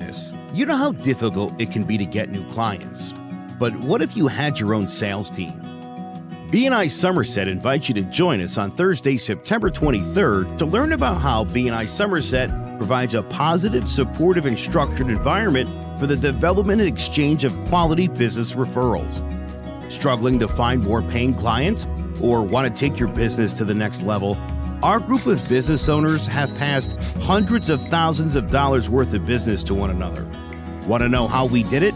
business, you know how difficult it can be to get new clients. But what if you had your own sales team? B&I Somerset invites you to join us on Thursday, September 23rd to learn about how B&I Somerset provides a positive, supportive, and structured environment for the development and exchange of quality business referrals. Struggling to find more paying clients or want to take your business to the next level? Our group of business owners have passed hundreds of thousands of dollars worth of business to one another. Want to know how we did it?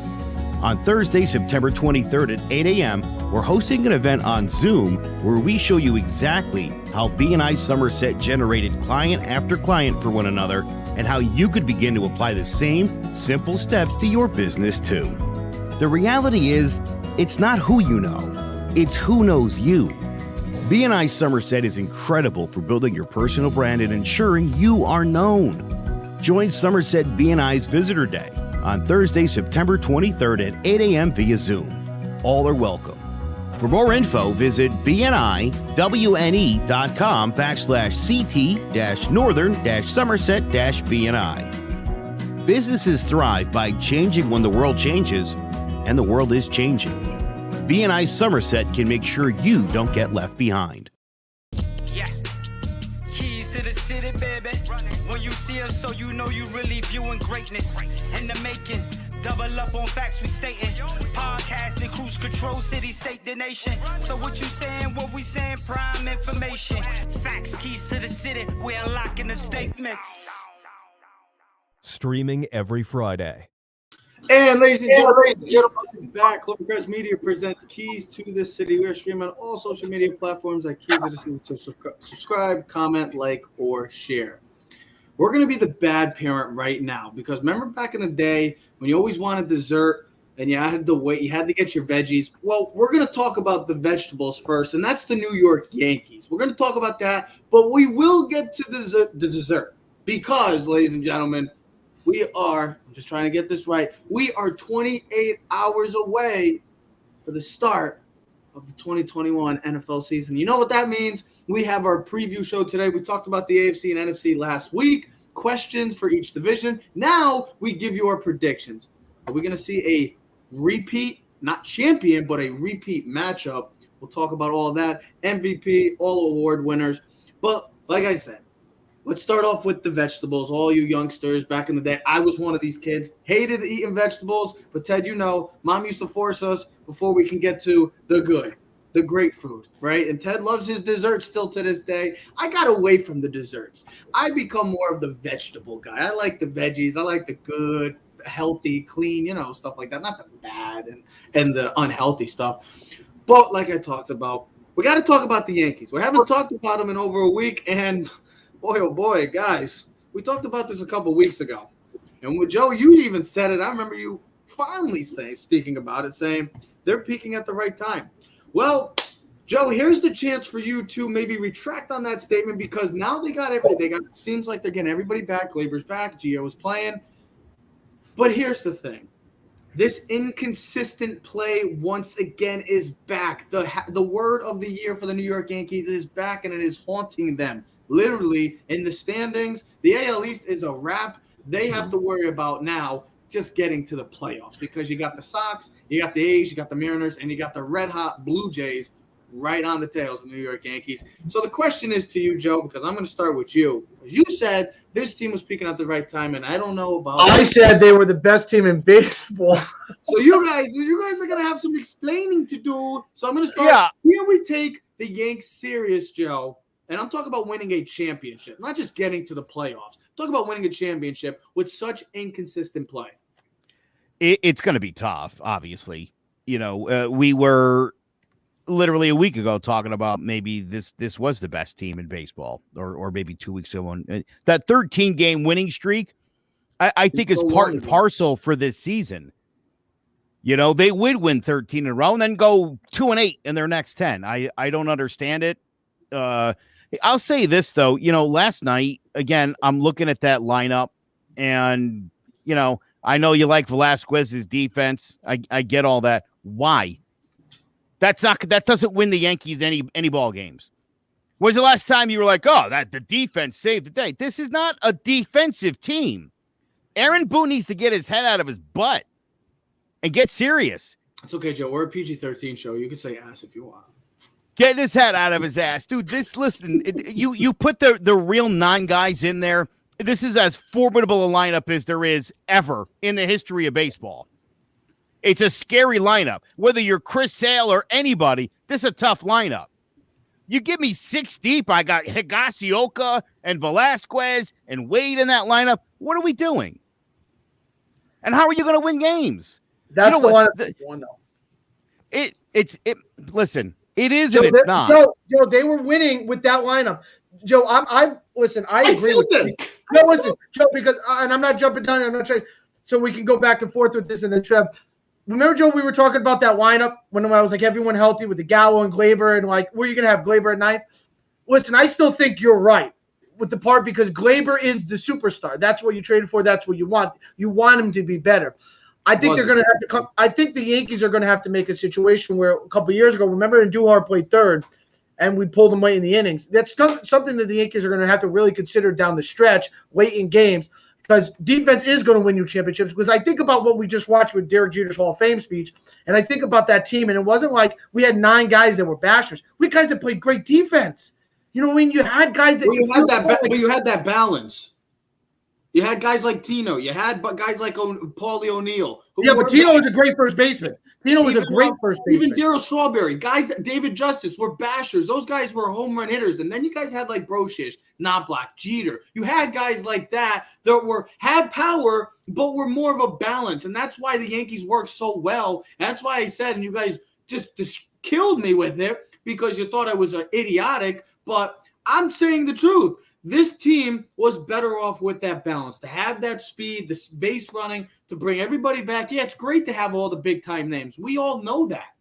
On Thursday, September 23rd at 8 a.m., we're hosting an event on Zoom where we show you exactly how B&I Somerset generated client after client for one another and how you could begin to apply the same simple steps to your business too. The reality is, it's not who you know, it's who knows you. B&I Somerset is incredible for building your personal brand and ensuring you are known. Join Somerset B&I's Visitor Day on Thursday, September 23rd at 8 a.m. via Zoom. All are welcome. For more info, visit bniwne.com/CT-Northern-Somerset-BNI. Businesses thrive by changing when the world changes, and the world is changing. B&I Somerset can make sure you don't get left behind. Yeah. Keys to the city, baby. When you see us, so you know you really viewing greatness in the making. Double up on facts we stating. Podcasting, cruise control, city, state, the nation. So what you saying, what we saying, prime information. Facts, keys to the city, we unlocking the statements. Streaming every Friday. And ladies and gentlemen, welcome back. Clovercrest Media presents Keys to the City. We are streaming on all social media platforms at Keys to the City. So subscribe, comment, like, or share. We're going to be the bad parent right now because remember back in the day when you always wanted dessert and you had to wait, you had to get your veggies. Well, we're going to talk about the vegetables first, and that's the New York Yankees. We're going to talk about that, but we will get to the dessert because, ladies and gentlemen, I'm just trying to get this right, we are 28 hours away for the start of the 2021 NFL season. You know what that means? We have our preview show today. We talked about the AFC and NFC last week, questions for each division. Now we give you our predictions. Are we going to see a repeat, not champion, but a repeat matchup? We'll talk about all of that, MVP, all award winners. But like I said, let's start off with the vegetables. All you youngsters back in the day, I was one of these kids, hated eating vegetables. But Ted, you know, Mom used to force us before we can get to the good, the great food, right? And Ted loves his desserts still to this day. I got away from the desserts. I become more of the vegetable guy. I like the veggies. I like the good, healthy, clean, you know, stuff like that. Not the bad and the unhealthy stuff. But like I talked about, we got to talk about the Yankees. We haven't talked about them in over a week, and boy, oh boy, guys, we talked about this a couple weeks ago. And with Joe, you even said it. I remember you finally speaking about it, saying they're peaking at the right time. Well, Joe, here's the chance for you to maybe retract on that statement because now they got everything. It seems like they're getting everybody back. Glaber's back. Gio is playing. But here's the thing. This inconsistent play once again is back. The word of the year for the New York Yankees is back, and it is haunting them. Literally, in the standings, the AL East is a wrap. They have to worry about now just getting to the playoffs because you got the Sox, you got the A's, you got the Mariners, and you got the red-hot Blue Jays right on the tails of the New York Yankees. So the question is to you, Joe, because I'm going to start with you. You said this team was peaking at the right time, and I don't know about – I said they were the best team in baseball. So you guys are going to have some explaining to do. So I'm going to start. Yeah. Here we take the Yanks serious, Joe. And I'm talking about winning a championship, not just getting to the playoffs. Talk about winning a championship with such inconsistent play. It's going to be tough, obviously. You know, we were literally a week ago talking about maybe this was the best team in baseball, or maybe 2 weeks ago. That 13-game winning streak, I think is part and parcel for this season. You know, they would win 13 in a row and then go 2-8 in their next 10. I don't understand it. I'll say this, though. You know, last night, again, I'm looking at that lineup, and, you know, I know you like Velasquez's defense. I get all that. Why? That doesn't win the Yankees any ball games. When's the last time you were like, oh, that the defense saved the day? This is not a defensive team. Aaron Boone needs to get his head out of his butt and get serious. It's okay, Joe. We're a PG-13 show. You can say ass if you want. Getting his head out of his ass. Dude, you put the real 9 guys in there. This is as formidable a lineup as there is ever in the history of baseball. It's a scary lineup. Whether you're Chris Sale or anybody, this is a tough lineup. You give me 6 deep, I got Higashioka and Velasquez and Wade in that lineup. What are we doing? And how are you going to win games? That's the one, though. Listen, it is Joe, and it's not. Joe, they were winning with that lineup. Joe, I agree with you. No, listen, Joe, because and I'm not jumping down. I'm not trying. So we can go back and forth with this, and then Trev. Remember, Joe, we were talking about that lineup when I was like everyone healthy with the Gallo and Glaber, and like, were you going to have Glaber at 9th? Listen, I still think you're right with the part because Glaber is the superstar. That's what you traded for. That's what you want. You want him to be better. I think they're going to have to come. I think the Yankees are going to have to make a situation where a couple of years ago, remember, Andujar played 3rd, and we pulled him late in the innings. That's something that the Yankees are going to have to really consider down the stretch, late in games, because defense is going to win you championships. Because I think about what we just watched with Derek Jeter's Hall of Fame speech, and I think about that team, and it wasn't like we had 9 guys that were bashers. We had guys that played great defense. You know what I mean? You had guys that but you had that balance. You had guys like Tino. You had guys like Paulie O'Neill. Yeah, but Tino was a great first baseman. Tino was a great first baseman. Even Darryl Strawberry. Guys, David Justice were bashers. Those guys were home run hitters. And then you guys had like Broshish, Knobloch, Jeter. You had guys like that had power, but were more of a balance. And that's why the Yankees worked so well. And that's why I said, and you guys just killed me with it because you thought I was idiotic. But I'm saying the truth. This team was better off with that balance, to have that speed, the base running, to bring everybody back. Yeah, it's great to have all the big-time names. We all know that.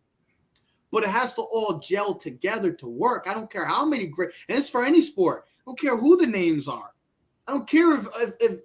But it has to all gel together to work. I don't care how many great – and it's for any sport. I don't care who the names are. I don't care if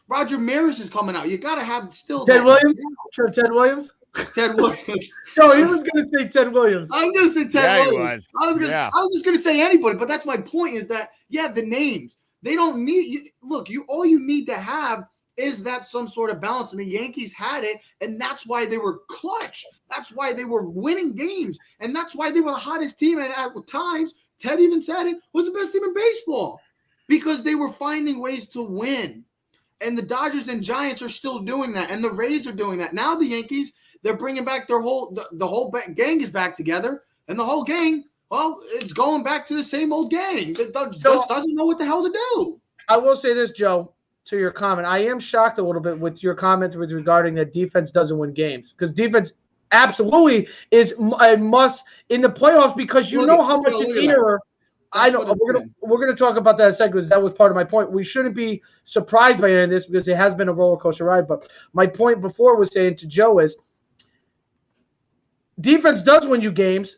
Roger Maris is coming out. You got to have still – Ted Williams? Sure, Ted Williams? Ted Williams. No, he was going to say Ted Williams. I was going to say Ted Williams. I was just going to say anybody, but that's my point is that, the names, they don't need – look, all you need to have is that some sort of balance, and the Yankees had it, and that's why they were clutch. That's why they were winning games, and that's why they were the hottest team, and at times, Ted even said it, was the best team in baseball because they were finding ways to win. And the Dodgers and Giants are still doing that, and the Rays are doing that. Now the Yankees – they're bringing back the whole gang is back together, and the whole gang, well, it's going back to the same old gang that just doesn't know what the hell to do. I will say this, Joe, to your comment. I am shocked a little bit with your comment regarding that defense doesn't win games because defense absolutely is a must in the playoffs because you know how much an error. I know we're gonna talk about that in a second because that was part of my point. We shouldn't be surprised by any of this because it has been a roller coaster ride. But my point before was saying to Joe is. Defense does win you games,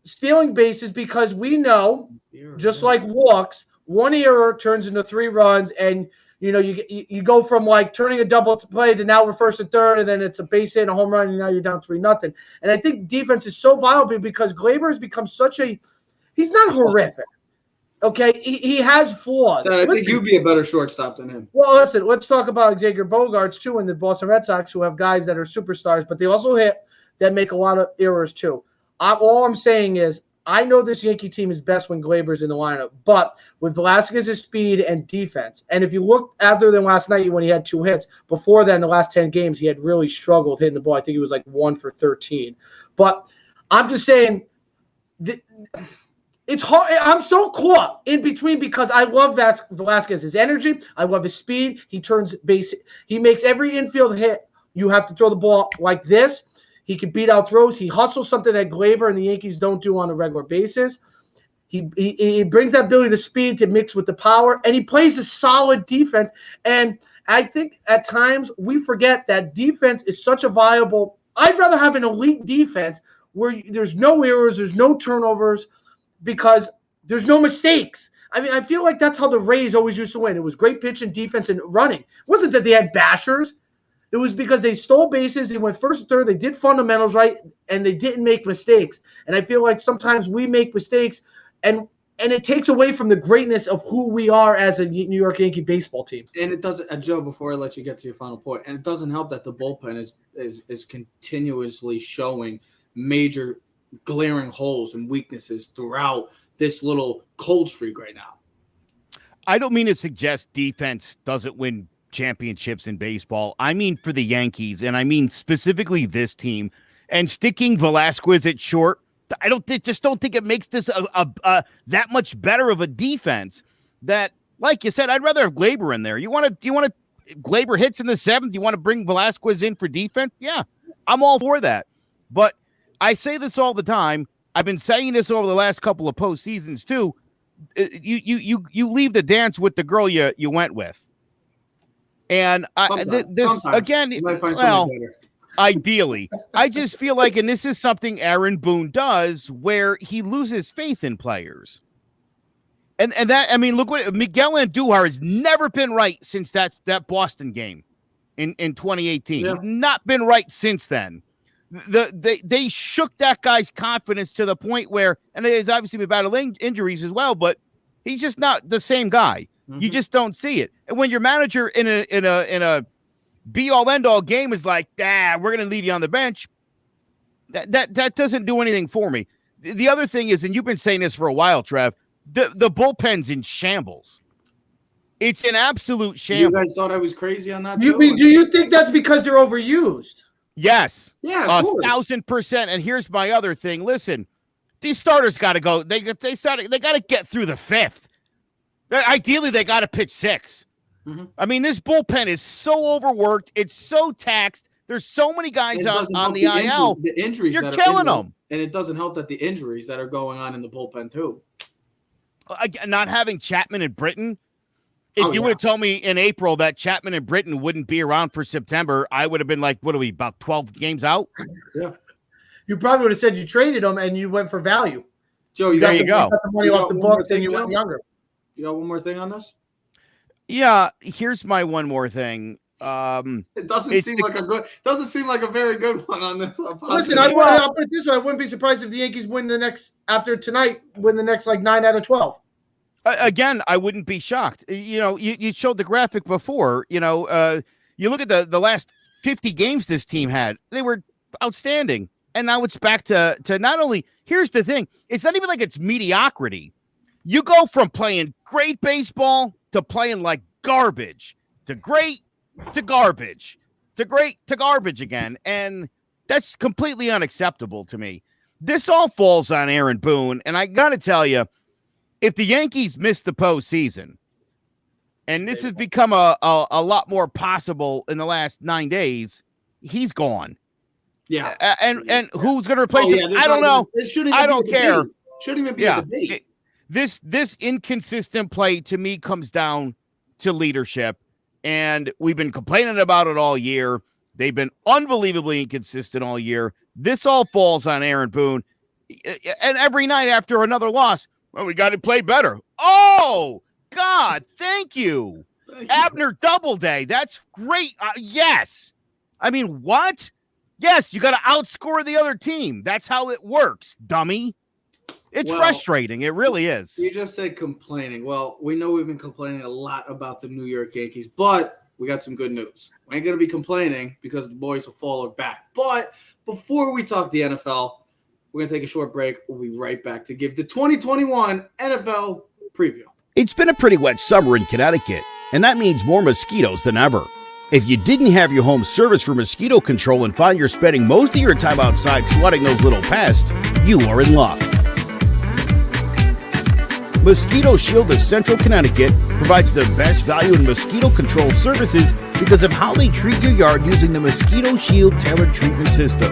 stealing bases because we know, just like walks, one error turns into 3 runs, and you go from like turning a double to play to now we're 1st and 3rd, and then it's a base hit and a home run, and now you're down 3-0. And I think defense is so valuable because Glaber has become he's not horrific. Okay, he has flaws. I think you'd be a better shortstop than him. Well, listen, let's talk about Xavier Bogaerts too, and the Boston Red Sox, who have guys that are superstars, but they also hit. That make a lot of errors too. All I'm saying is I know this Yankee team is best when Glaber's in the lineup, but with Velasquez's speed and defense, and if you look after than last night when he had 2 hits, before then the last 10 games he had really struggled hitting the ball. I think he was like 1 for 13. But I'm just saying it's hard. I'm so caught in between because I love Velasquez's energy. I love his speed. He turns base. He makes every infield hit. You have to throw the ball like this. He can beat out throws. He hustles, something that Glaber and the Yankees don't do on a regular basis. He brings that ability to speed to mix with the power, and he plays a solid defense. And I think at times we forget that defense is such a viable – I'd rather have an elite defense where there's no errors, there's no turnovers because there's no mistakes. I mean, I feel like that's how the Rays always used to win. It was great pitching, defense, and running. It wasn't that they had bashers. It was because they stole bases, they went 1st and 3rd, they did fundamentals right, and they didn't make mistakes. And I feel like sometimes we make mistakes, and and it takes away from the greatness of who we are as a New York Yankee baseball team. And it doesn't, Joe, before I let you get to your final point, and it doesn't help that the bullpen is continuously showing major glaring holes and weaknesses throughout this little cold streak right now. I don't mean to suggest defense doesn't win championships in baseball. I mean for the Yankees, and I mean specifically this team, and sticking Velasquez at short. I don't think it makes this a that much better of a defense. That, like you said, I'd rather have Gleyber in there. You want to Gleyber hits in the 7th. You want to bring Velasquez in for defense? Yeah, I'm all for that. But I say this all the time. I've been saying this over the last couple of postseasons too. You leave the dance with the girl you went with, and this again. You might find better. Ideally, I just feel like, and this is something Aaron Boone does, where he loses faith in players. And that, I mean, look what Miguel Andujar has never been right since that Boston game in 2018. Yeah. He's not been right since then. They shook that guy's confidence to the point where, and he's obviously been battling injuries as well, but he's just not the same guy. Mm-hmm. You just don't see it. And when your manager in a be-all, end-all game is like, we're going to leave you on the bench, that doesn't do anything for me. The other thing is, and you've been saying this for a while, Trev, the bullpen's in shambles. It's an absolute shambles. You guys thought I was crazy on that? Do you think that's because they're overused? Yes. Yeah, of course. 1,000%. And here's my other thing. Listen, these starters got to go. They got to get through the 5th. Ideally, they got to pitch 6. Mm-hmm. I mean, this bullpen is so overworked. It's so taxed. There's so many guys on the IL. The injuries, you're killing them. And it doesn't help that the injuries that are going on in the bullpen, too. Not having Chapman and Britton. If you would have told me in April that Chapman and Britton wouldn't be around for September, I would have been like, what are we, about 12 games out? Yeah. You probably would have said you traded them and you went for value. Joe, there you go. You got the money off the books and you went younger. You got one more thing on this? Yeah, here's my one more thing. It doesn't seem like a very good one on this. Listen, I'll put it this way: I wouldn't be surprised if the Yankees win the next 9 out of 12. Again, I wouldn't be shocked. You showed the graphic before. You look at the last 50 games this team had; they were outstanding, and now it's back to not only. Here's the thing: it's not even like it's mediocrity. You go from playing great baseball to playing like garbage, to great, to garbage, to great, to garbage again. And that's completely unacceptable to me. This all falls on Aaron Boone. And I got to tell you, if the Yankees miss the postseason, and this has become a lot more possible in the last 9 days, he's gone. Yeah. And who's going to replace him? I don't know. I don't care. Shouldn't even be a debate. This inconsistent play to me comes down to leadership, and we've been complaining about it all year. They've been unbelievably inconsistent all year. This all falls on Aaron Boone, and every night after another loss, well, we got to play better. Oh God, thank you. Abner Doubleday. That's great. Yes, I mean what? Yes, you got to outscore the other team. That's how it works, dummy. It's frustrating. It really is. You just said complaining. Well, we know we've been complaining a lot about the New York Yankees, but we got some good news. We ain't going to be complaining because the boys will fall back. But before we talk the NFL, we're going to take a short break. We'll be right back to give the 2021 NFL preview. It's been a pretty wet summer in Connecticut, and that means more mosquitoes than ever. If you didn't have your home service for mosquito control and find you're spending most of your time outside swatting those little pests, you are in luck. Mosquito Shield of Central Connecticut provides the best value in mosquito control services because of how they treat your yard using the Mosquito Shield tailored treatment system.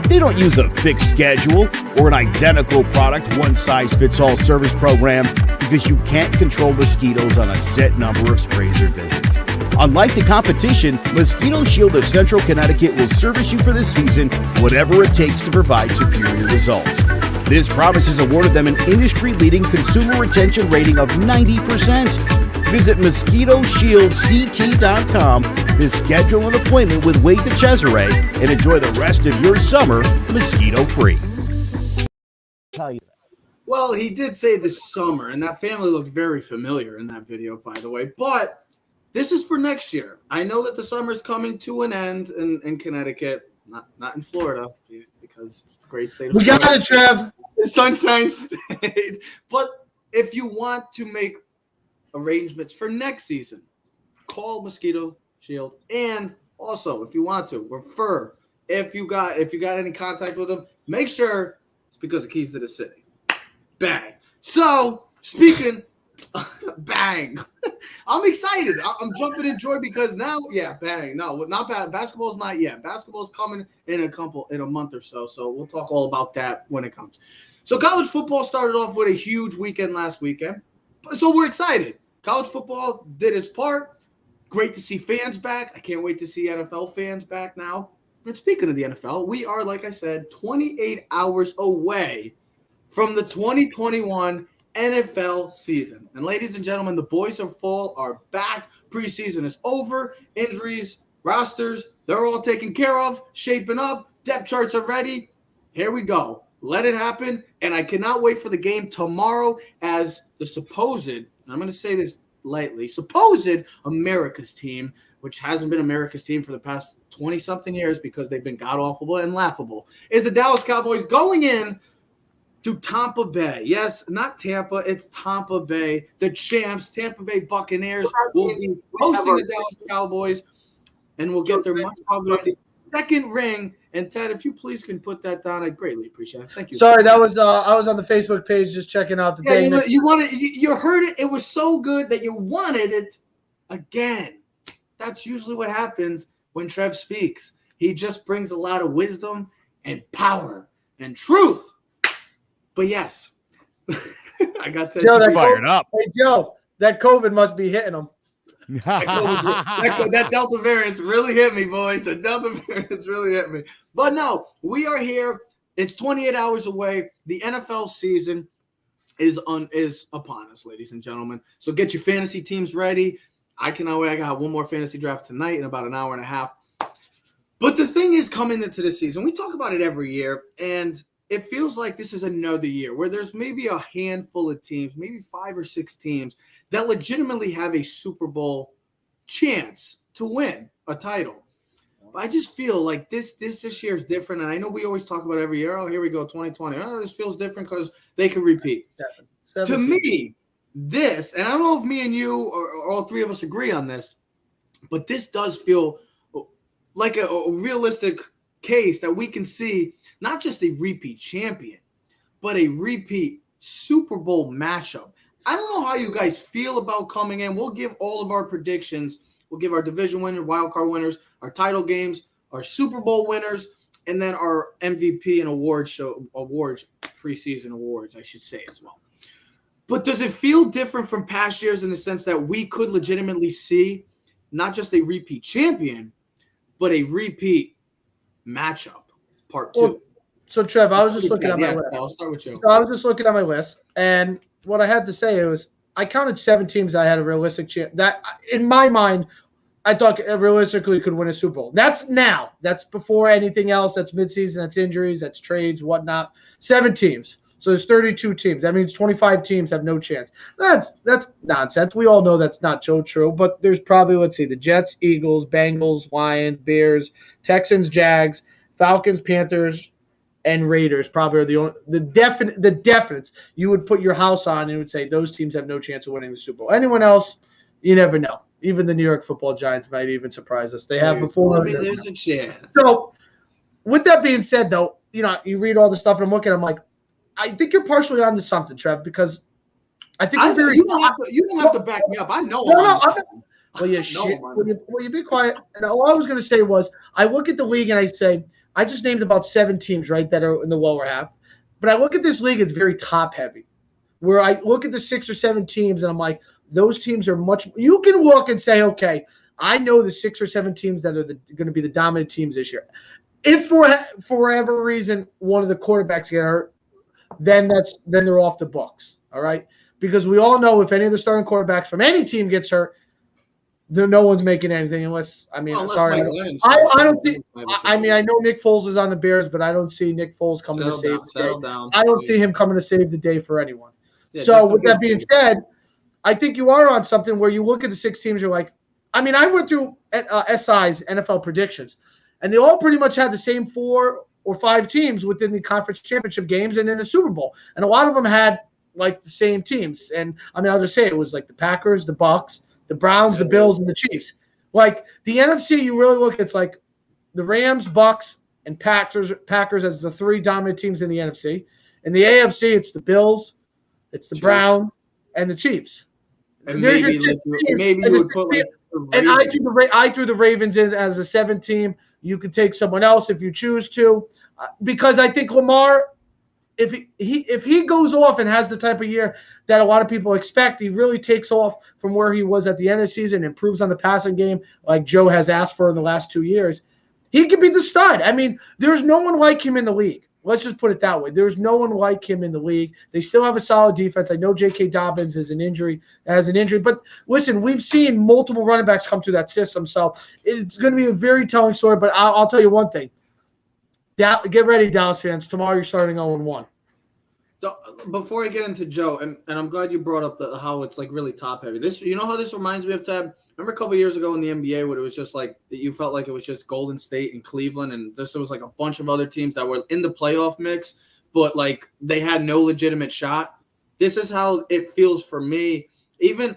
They don't use a fixed schedule or an identical product, one-size-fits-all service program because you can't control mosquitoes on a set number of sprays or visits. Unlike the competition, Mosquito Shield of Central Connecticut will service you for the season, whatever it takes to provide superior results. This promise has awarded them an industry-leading consumer retention rating of 90%. Visit MosquitoShieldCT.com to schedule an appointment with Wade DeCesare and enjoy the rest of your summer mosquito-free. Well, he did say this summer, and that family looked very familiar in that video, by the way. But this is for next year. I know that the summer is coming to an end in Connecticut, not in Florida, because it's the great state of Florida. We got it, Trev. The Sunshine State. But if you want to make arrangements for next season, call Mosquito Shield, and also if you want to refer. If you got any contact with them, make sure it's because of Keys to the City. Bang. So speaking, bang. I'm excited. I'm jumping in joy because now, bang. No, not bad. Basketball's not yet. Basketball's coming in a month or so. So we'll talk all about that when it comes. So college football started off with a huge weekend last weekend. So we're excited. College football did its part. Great to see fans back. I can't wait to see NFL fans back now. And speaking of the NFL, we are, like I said, 28 hours away from the 2021 NFL season. And ladies and gentlemen, the boys of fall are back. Preseason is over. Injuries, rosters, they're all taken care of, shaping up. Depth charts are ready. Here we go. Let it happen. And I cannot wait for the game tomorrow as the supposed, and I'm going to say this lightly, supposed America's team, which hasn't been America's team for the past 20-something years because they've been god-awful and laughable, is the Dallas Cowboys going in to Tampa Bay. Yes, not Tampa, it's Tampa Bay. The champs, Tampa Bay Buccaneers, will be hosting the Dallas Cowboys and will get their much-coveted second ring. And Ted, if you please can put that down, I'd greatly appreciate it. Thank you. Sorry, that was I was on the Facebook page just checking out the thing. You heard it. It was so good that you wanted it again. That's usually what happens when Trev speaks. He just brings a lot of wisdom and power and truth. But yes, I got to fired up. Hey, Joe, that COVID must be hitting him. that Delta variance really hit me, boys. The Delta variance really hit me. But no, we are here. It's 28 hours away. The NFL season is upon us, ladies and gentlemen. So get your fantasy teams ready. I cannot wait. I got one more fantasy draft tonight in about an hour and a half. But the thing is, coming into the season, we talk about it every year, and it feels like this is another year where there's maybe a handful of teams, maybe 5 or 6 teams that legitimately have a Super Bowl chance to win a title. But I just feel like this year is different. And I know we always talk about every year, here we go, 2020. Oh, this feels different because they can repeat. To me, this, and I don't know if me and you or all three of us agree on this, but this does feel like a realistic case that we can see not just a repeat champion, but a repeat Super Bowl matchup. I don't know how you guys feel about coming in. We'll give all of our predictions. We'll give our division winners, wild card winners, our title games, our Super Bowl winners, and then our MVP and awards, preseason awards, I should say as well. But does it feel different from past years in the sense that we could legitimately see not just a repeat champion, but a repeat matchup, part 2? Well, so, Trev, I was just looking at my list. I'll start with you. So I was just looking at my list, and what I had to say was I counted 7 teams that I had a realistic chance. That, in my mind, I thought realistically could win a Super Bowl. That's now. That's before anything else. That's midseason. That's injuries. That's trades, whatnot. 7 teams. So there's 32 teams. That means 25 teams have no chance. That's nonsense. We all know that's not so true. But there's probably, let's see, the Jets, Eagles, Bengals, Lions, Bears, Texans, Jags, Falcons, Panthers, and Raiders probably are the definites you would put your house on and would say those teams have no chance of winning the Super Bowl. Anyone else, you never know. Even the New York Football Giants might even surprise us. They have before. I mean, there's a chance. So, with that being said, though, you read all the stuff and I'm looking. I'm like, I think you're partially onto something, Trev, because I think you don't have to back me up. I know. Well, you be quiet. And all I was going to say was, I look at the league and I say, I just named about 7 teams, right, that are in the lower half. But I look at this league as very top heavy, where I look at the 6 or 7 teams and I'm like, those teams are much. You can look and say, okay, I know the 6 or 7 teams that are going to be the dominant teams this year. If for whatever reason one of the quarterbacks get hurt, then they're off the books. All right, because we all know if any of the starting quarterbacks from any team gets hurt, no one's making anything unless sorry. I don't see. I know Nick Foles is on the Bears, but I don't see Nick Foles coming to save the day. I don't see him coming to save the day for anyone. Yeah, so with that being said, I think you are on something where you look at the 6 teams, you're like, I went through SI's NFL predictions, and they all pretty much had the same 4 or 5 teams within the conference championship games and in the Super Bowl. And a lot of them had like the same teams. And I'll just say it was like the Packers, the Bucs, the Browns, the Bills, and the Chiefs. Like the NFC, you really look, it's like the Rams, Bucs, and Packers as the 3 dominant teams in the NFC. In the AFC, it's the Bills, it's the Browns, and the Chiefs. And maybe you would put like and I threw the Ravens in as a 7th team. You could take someone else if you choose to, because I think Lamar, if he goes off and has the type of year that a lot of people expect, he really takes off from where he was at the end of the season, improves on the passing game like Joe has asked for in the last 2 years. He could be the stud. There's no one like him in the league. Let's just put it that way. There's no one like him in the league. They still have a solid defense. I know J.K. Dobbins has an injury, but listen, we've seen multiple running backs come through that system, so it's going to be a very telling story. But I'll tell you one thing. Get ready, Dallas fans. Tomorrow you're starting 0-1. So before I get into Joe, and I'm glad you brought up how it's like really top heavy. You know how this reminds me of, Tab? Remember a couple of years ago in the NBA when it was just like you felt like it was just Golden State and Cleveland, and there was like a bunch of other teams that were in the playoff mix, but like they had no legitimate shot. This is how it feels for me. Even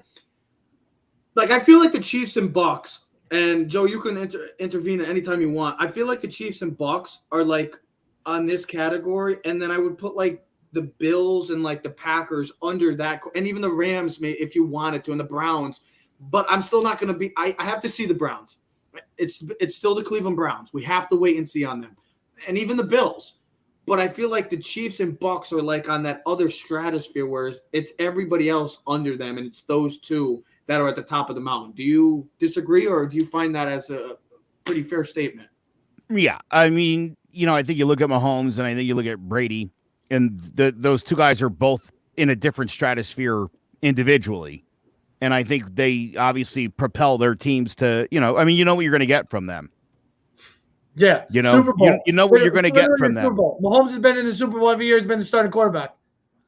like I feel like the Chiefs and Bucs, and Joe, you can intervene at any time you want. I feel like the Chiefs and Bucs are like on this category, and then I would put like the Bills and like the Packers under that, and even the Rams, if you wanted to, and the Browns. But I'm still not going to be – I have to see the Browns. It's still the Cleveland Browns. We have to wait and see on them. And even the Bills. But I feel like the Chiefs and Bucs are like on that other stratosphere, whereas it's everybody else under them, and it's those 2 that are at the top of the mountain. Do you disagree, or do you find that as a pretty fair statement? Yeah. I think you look at Mahomes, and I think you look at Brady, and those 2 guys are both in a different stratosphere individually. And I think they obviously propel their teams to, you know what you're going to get from them. Yeah. Super Bowl. You know what you're going to get from them. Mahomes has been in the Super Bowl every year. He's been the starting quarterback.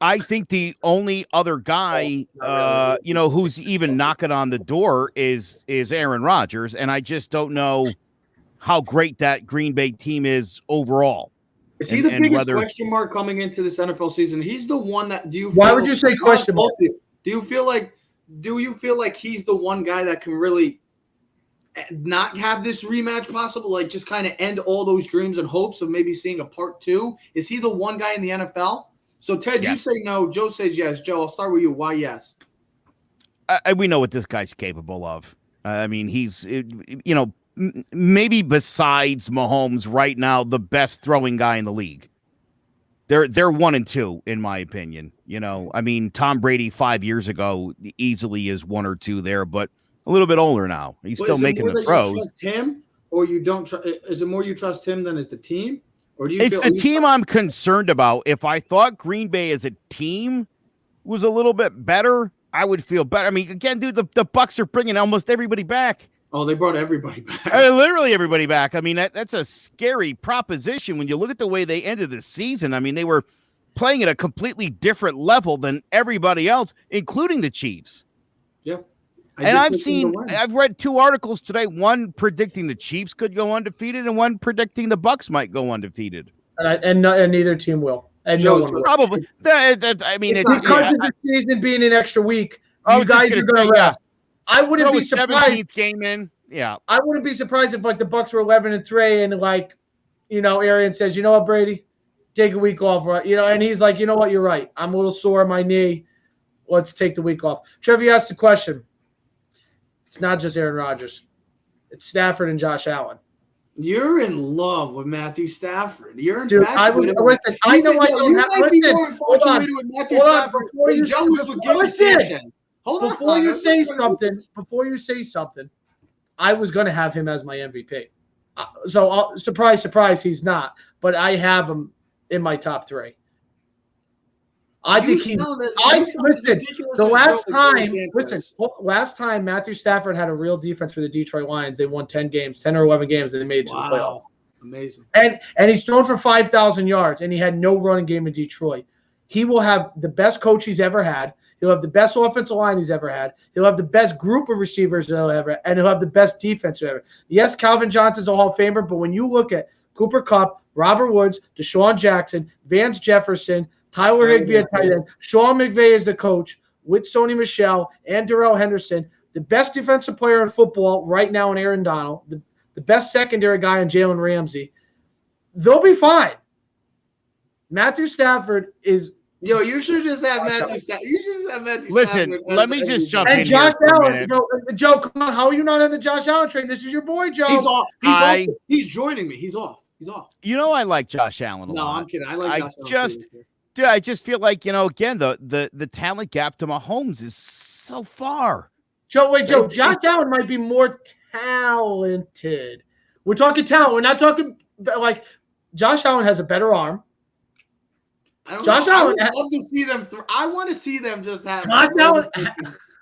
I think the only other guy, who's even knocking on the door is Aaron Rodgers. And I just don't know how great that Green Bay team is overall. Is he the biggest question mark coming into this NFL season? He's the one that why would you say question mark? Do you feel like he's the one guy that can really not have this rematch possible, like just kind of end all those dreams and hopes of maybe seeing a part 2? Is he the one guy in the NFL? So, Ted, yes. You say no. Joe says yes. Joe, I'll start with you. Why yes? We know what this guy's capable of. He's, maybe besides Mahomes right now, the best throwing guy in the league. They're 1 and 2 in my opinion. Tom Brady 5 years ago easily is 1 or 2 there, but a little bit older now. He's still making the throws. You trust him, or you don't? Is it more you trust him than is the team, or do you? It's the team I'm concerned about. If I thought Green Bay as a team was a little bit better, I would feel better. Again, dude, the Bucs are bringing almost everybody back. Oh, they brought everybody back. Literally everybody back. That's a scary proposition when you look at the way they ended the season. They were playing at a completely different level than everybody else, including the Chiefs. Yeah. I've read 2 articles today, one predicting the Chiefs could go undefeated and one predicting the Bucs might go undefeated. And neither team will. And no one will. Probably. Because of the season being an extra week, you guys are going to rest. I wouldn't be surprised. Game in. Yeah. I wouldn't be surprised if like the Bucs were 11-3 and like, Arian says, you know what, Brady, take a week off, right? And he's like, you know what, you're right. I'm a little sore on my knee. Let's take the week off. Trevor, you asked the question. It's not just Aaron Rodgers. It's Stafford and Josh Allen. You're in love with Matthew Stafford. You're in Dude, I know I don't have. You might be more infatuated with Matthew Stafford than Joe was with Gary Sanchez. Before you say something, I was going to have him as my MVP. So surprise, he's not. But I have him in my top 3. I think he's. Last time Matthew Stafford had a real defense for the Detroit Lions, they won 10 games, 10 or 11 games, and they made it to the playoff. Amazing. And he's thrown for 5,000 yards, and he had no running game in Detroit. He will have the best coach he's ever had. He'll have the best offensive line he's ever had. He'll have the best group of receivers he'll ever, and he'll have the best defense ever. Yes, Calvin Johnson's a Hall of Famer, but when you look at Cooper Kupp, Robert Woods, Deshaun Jackson, Vance Jefferson, Tyler Higbee at tight end, Sean McVay is the coach with Sony Michel and Darrell Henderson, the best defensive player in football right now in Aaron Donald, the best secondary guy in Jalen Ramsey. They'll be fine. Matthew Stafford is – Yo, you should just have Matthew Stafford. You should just have Matthew Stafford. Listen, let me just jump in. And Josh Allen. Joe, come on. How are you not on the Josh Allen train? This is your boy, Joe. He's off. He's joining me. He's off. You know I like Josh Allen a lot. No, I'm kidding. I like Josh Allen too. Dude, I just feel like, again, the talent gap to Mahomes is so far. Joe, Josh Allen might be more talented. We're talking talent. We're not talking like Josh Allen has a better arm. Josh Allen. I would love to see them. I want to see them just have. Josh Allen.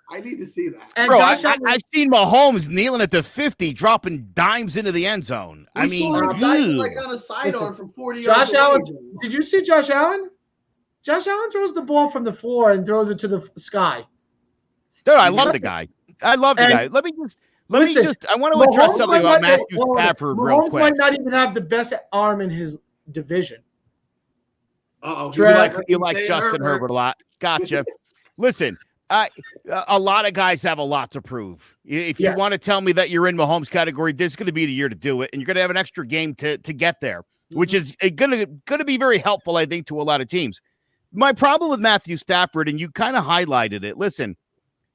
I need to see that. And bro, I've seen Mahomes kneeling at the 50, dropping dimes into the end zone. We saw him diving like on a sidearm from 40 yards. Josh Allen. Did you see Josh Allen? Josh Allen throws the ball from the floor and throws it to the sky. Dude, I love the guy. I want to address something about Matthew Stafford real quick. Mahomes might not even have the best arm in his division. You like Justin Herbert a lot. Gotcha. Listen, a lot of guys have a lot to prove. If you want to tell me that you're in Mahomes' category, this is going to be the year to do it, and you're going to have an extra game to get there, which is going to be very helpful, I think, to a lot of teams. My problem with Matthew Stafford, and you kind of highlighted it, listen,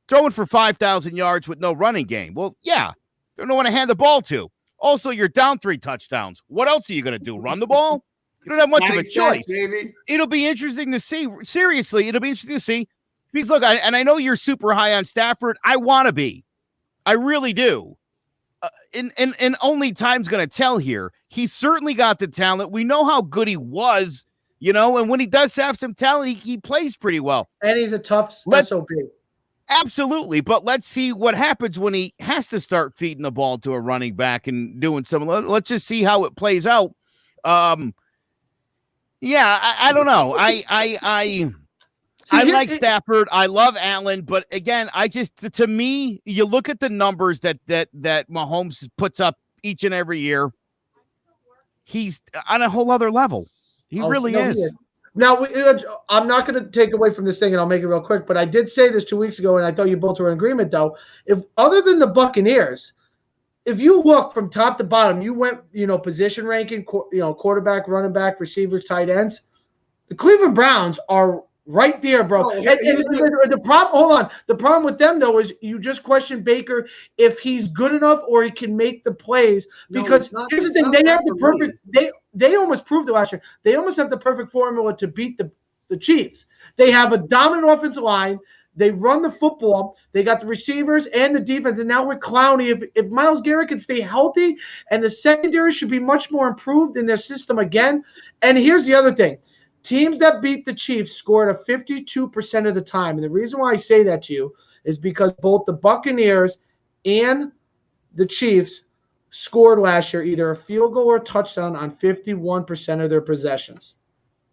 throwing for 5,000 yards with no running game. Well, yeah, there's no one to hand the ball to. Also, you're down 3 touchdowns. What else are you going to do, run the ball? You don't have much of a choice. Baby. It'll be interesting to see. Seriously, it'll be interesting to see. Because look, I know you're super high on Stafford. I want to be. I really do. And only time's going to tell here. He's certainly got the talent. We know how good he was, and when he does have some talent, he plays pretty well. And he's a tough SOB. Absolutely. But let's see what happens when he has to start feeding the ball to a running back and doing some. Let's just see how it plays out. Yeah, I don't know. I like Stafford. I love Allen, but again, to me, you look at the numbers that Mahomes puts up each and every year. He's on a whole other level. He really is. Now, I'm not going to take away from this thing, and I'll make it real quick. But I did say this 2 weeks ago, and I thought you both were in agreement. Though, if other than the Buccaneers, if you look from top to bottom, you went, position ranking, quarterback, running back, receivers, tight ends. The Cleveland Browns are right there, bro. And the problem, hold on. The problem with them, though, is you just question Baker if he's good enough or he can make the plays. Because here's the thing: they have the perfect. They almost proved it last year. They almost have the perfect formula to beat the Chiefs. They have a dominant offensive line. They run the football. They got the receivers and the defense. And now with Clowney, if Myles Garrett can stay healthy, and the secondary should be much more improved in their system again. And here's the other thing. Teams that beat the Chiefs scored a 52% of the time. And the reason why I say that to you is because both the Buccaneers and the Chiefs scored last year either a field goal or a touchdown on 51% of their possessions.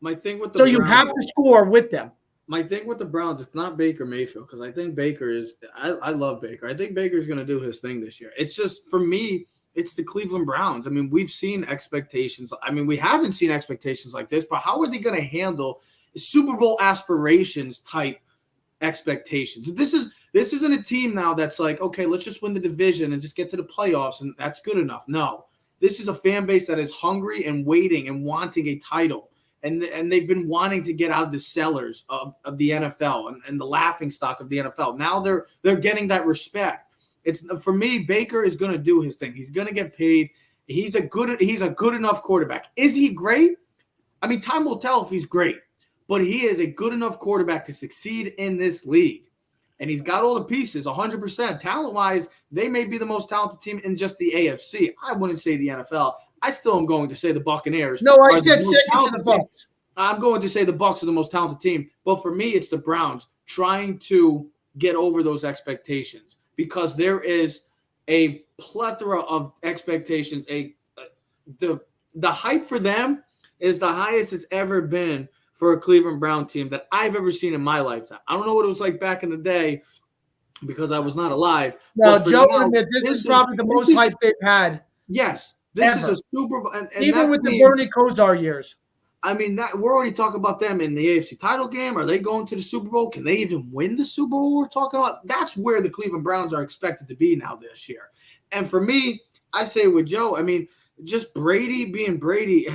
My thing with you have to score with them. My thing with the Browns, it's not Baker Mayfield, because I think Baker is – I love Baker. I think Baker's going to do his thing this year. It's just, for me, it's the Cleveland Browns. I mean, we've seen expectations. I mean, we haven't seen expectations like this, but how are they going to handle Super Bowl aspirations type expectations? This isn't a team now that's like, okay, let's just win the division and just get to the playoffs, and that's good enough. No. This is a fan base that is hungry and waiting and wanting a title. And they've been wanting to get out of the cellars of the NFL and the laughingstock of the NFL. Now they're getting that respect. It's, for me, Baker is going to do his thing. He's going to get paid. He's a good enough quarterback. Is he great? I mean, time will tell if he's great. But he is a good enough quarterback to succeed in this league. And he's got all the pieces, 100%. Talent-wise, they may be the most talented team in just the AFC. I wouldn't say the NFL. I still am going to say the Buccaneers. No, I said second to the Bucs. I'm going to say the Bucs are the most talented team, but for me, it's the Browns trying to get over those expectations because there is a plethora of expectations. The hype for them is the highest it's ever been for a Cleveland Brown team that I've ever seen in my lifetime. I don't know what it was like back in the day because I was not alive. No, Joe, this is probably the most hype they've had. Yes, this is a Super Bowl. And even with the Bernie Kosar years. I mean, we're already talking about them in the AFC title game. Are they going to the Super Bowl? Can they even win the Super Bowl we're talking about? That's where the Cleveland Browns are expected to be now this year. And for me, I say with Joe, I mean, just Brady being Brady,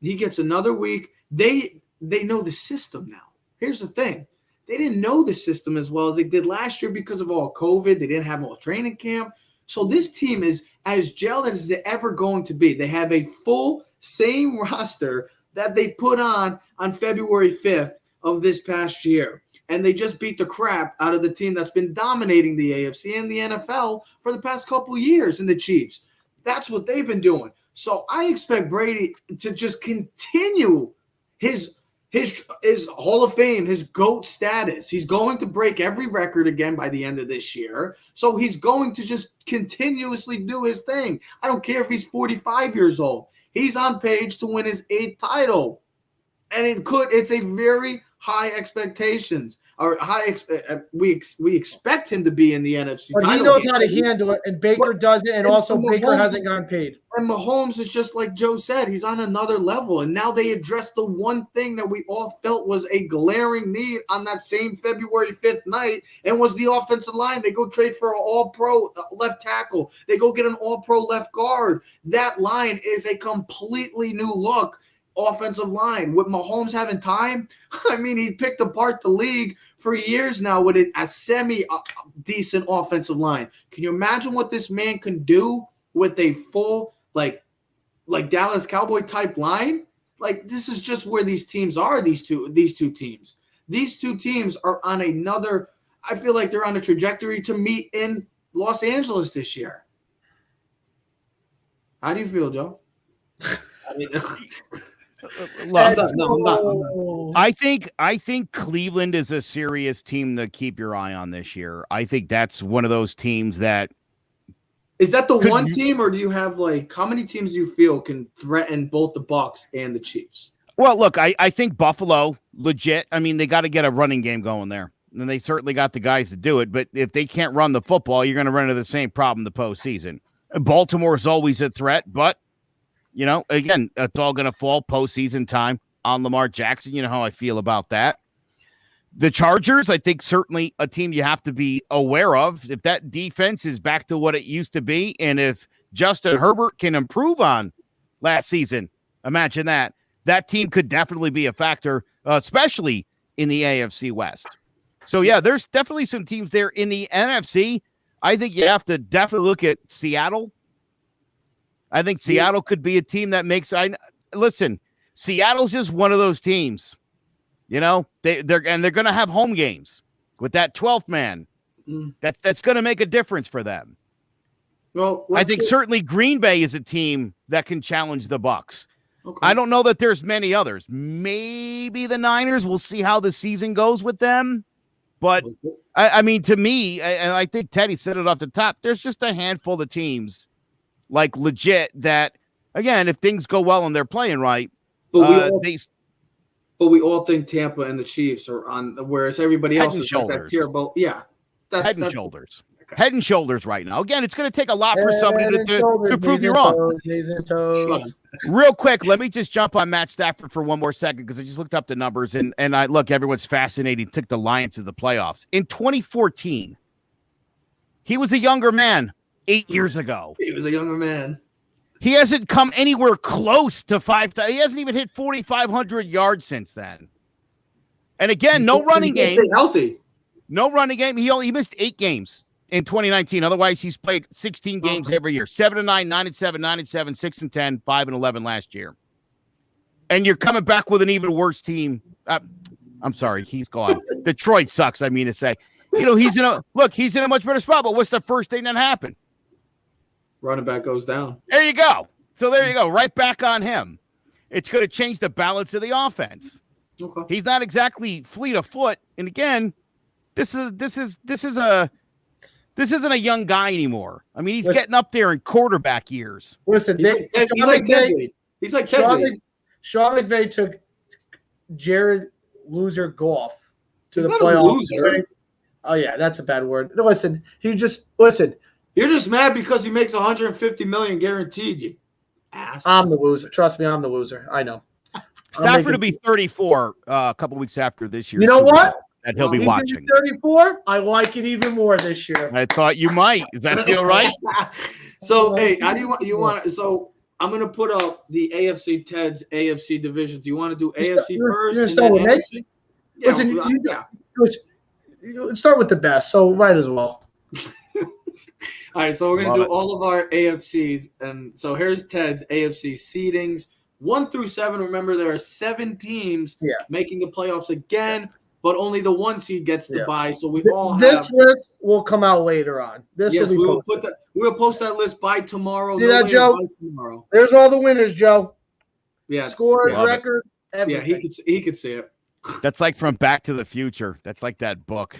he gets another week. They know the system now. Here's the thing. They didn't know the system as well as they did last year because of all COVID. They didn't have all training camp. So this team is as gelled as it's ever going to be. They have a full same roster that they put on February 5th of this past year. And they just beat the crap out of the team that's been dominating the AFC and the NFL for the past couple of years in the Chiefs. That's what they've been doing. So I expect Brady to just continue his Hall of Fame, his GOAT status. He's going to break every record again by the end of this year. So he's going to just continuously do his thing. I don't care if he's 45 years old. He's on page to win his 8th title. And it's a very high expectations. Or we expect him to be in the NFC title. But he knows how to handle it, and Baker does it, and also Baker hasn't gotten paid. And Mahomes is just like Joe said, he's on another level. And now they addressed the one thing that we all felt was a glaring need on that same February 5th night, and was the offensive line. They go trade for an all-pro left tackle. They go get an all-pro left guard. That line is a completely new look. Offensive line with Mahomes having time. I mean, he picked apart the league for years now with a semi-decent offensive line. Can you imagine what this man can do with a full like Dallas Cowboy type line? Like, this is just where these teams are. These two teams. These two teams are on another. I feel like they're on a trajectory to meet in Los Angeles this year. How do you feel, Joe? I mean. Look, I think Cleveland is a serious team to keep your eye on this year. I think that's one of those teams that is that the one team, or do you have how many teams do you feel can threaten both the Bucs and the Chiefs? Well, look, I think Buffalo legit. I mean, they got to get a running game going there, and they certainly got the guys to do it. But if they can't run the football, you're going to run into the same problem the postseason. Baltimore is always a threat, but. You know, again, it's all going to fall postseason time on Lamar Jackson. You know how I feel about that. The Chargers, I think, certainly a team you have to be aware of. If that defense is back to what it used to be, and if Justin Herbert can improve on last season, imagine that. That team could definitely be a factor, especially in the AFC West. So, yeah, there's definitely some teams there in the NFC. I think you have to definitely look at Seattle. I think Seattle could be a team that makes. Listen, Seattle's just one of those teams. You know, they're going to have home games with that 12th man. That's going to make a difference for them. Well, I think certainly Green Bay is a team that can challenge the Bucs. Okay. I don't know that there's many others. Maybe the Niners. We'll see how the season goes with them. But I mean, to me, and I think Teddy said it off the top, there's just a handful of teams. Like legit that, again, if things go well and they're playing right, but we all think Tampa and the Chiefs are on, whereas everybody else is like that tier. But yeah, that's head and shoulders. Okay. Head and shoulders right now. Again, it's going to take a lot for somebody to prove you wrong. Real quick, let me just jump on Matt Stafford for one more second because I just looked up the numbers and I look, everyone's fascinated. Took the Lions to the playoffs in 2014. He was a younger man. 8 years ago. He was a younger man. He hasn't come anywhere close to 5,000. He hasn't even hit 4,500 yards since then. And again, no running game. Stay healthy. No running game. He missed 8 games in 2019. Otherwise, he's played 16 games every year. 7-9, 9-7, 9-7, 6-10, 5-11 last year. And you're coming back with an even worse team. I'm sorry, he's gone. Detroit sucks, I mean to say. You know, he's in a much better spot, but what's the first thing that happened? Running back goes down. There you go. So there you go. Right back on him. It's going to change the balance of the offense. Okay. He's not exactly fleet of foot. And again, this isn't a young guy anymore. I mean, he's getting up there in quarterback years. Listen, he's like Ted. He's like Ted. Sean McVay took Jared Loser Goff to he's the not playoffs. A loser. Oh yeah, that's a bad word. No, listen, listen. You're just mad because he makes $150 million guaranteed. You ass. I'm the loser. Trust me, I'm the loser. I know. Stafford will be 34 a couple weeks after this year. You know what? And he'll be watching. 34. I like it even more this year. I thought you might. Does that feel right? So, hey, how do you want? So, I'm gonna put up the Ted's AFC divisions. Do you want to do AFC first and then NFC? Yeah, listen, let's start with the best. So, might as well. All right, so we're gonna do all of our AFCs, and so here's Ted's AFC seedings 1 through 7. Remember, there are 7 teams making the playoffs again, but only the 1 seed gets to bye. So we all this list will come out later on. We'll post that list by tomorrow. See that, Joe? Tomorrow. There's all the winners, Joe. Yeah, scores, records, everything. Yeah, he could see it. That's like from Back to the Future. That's like that book.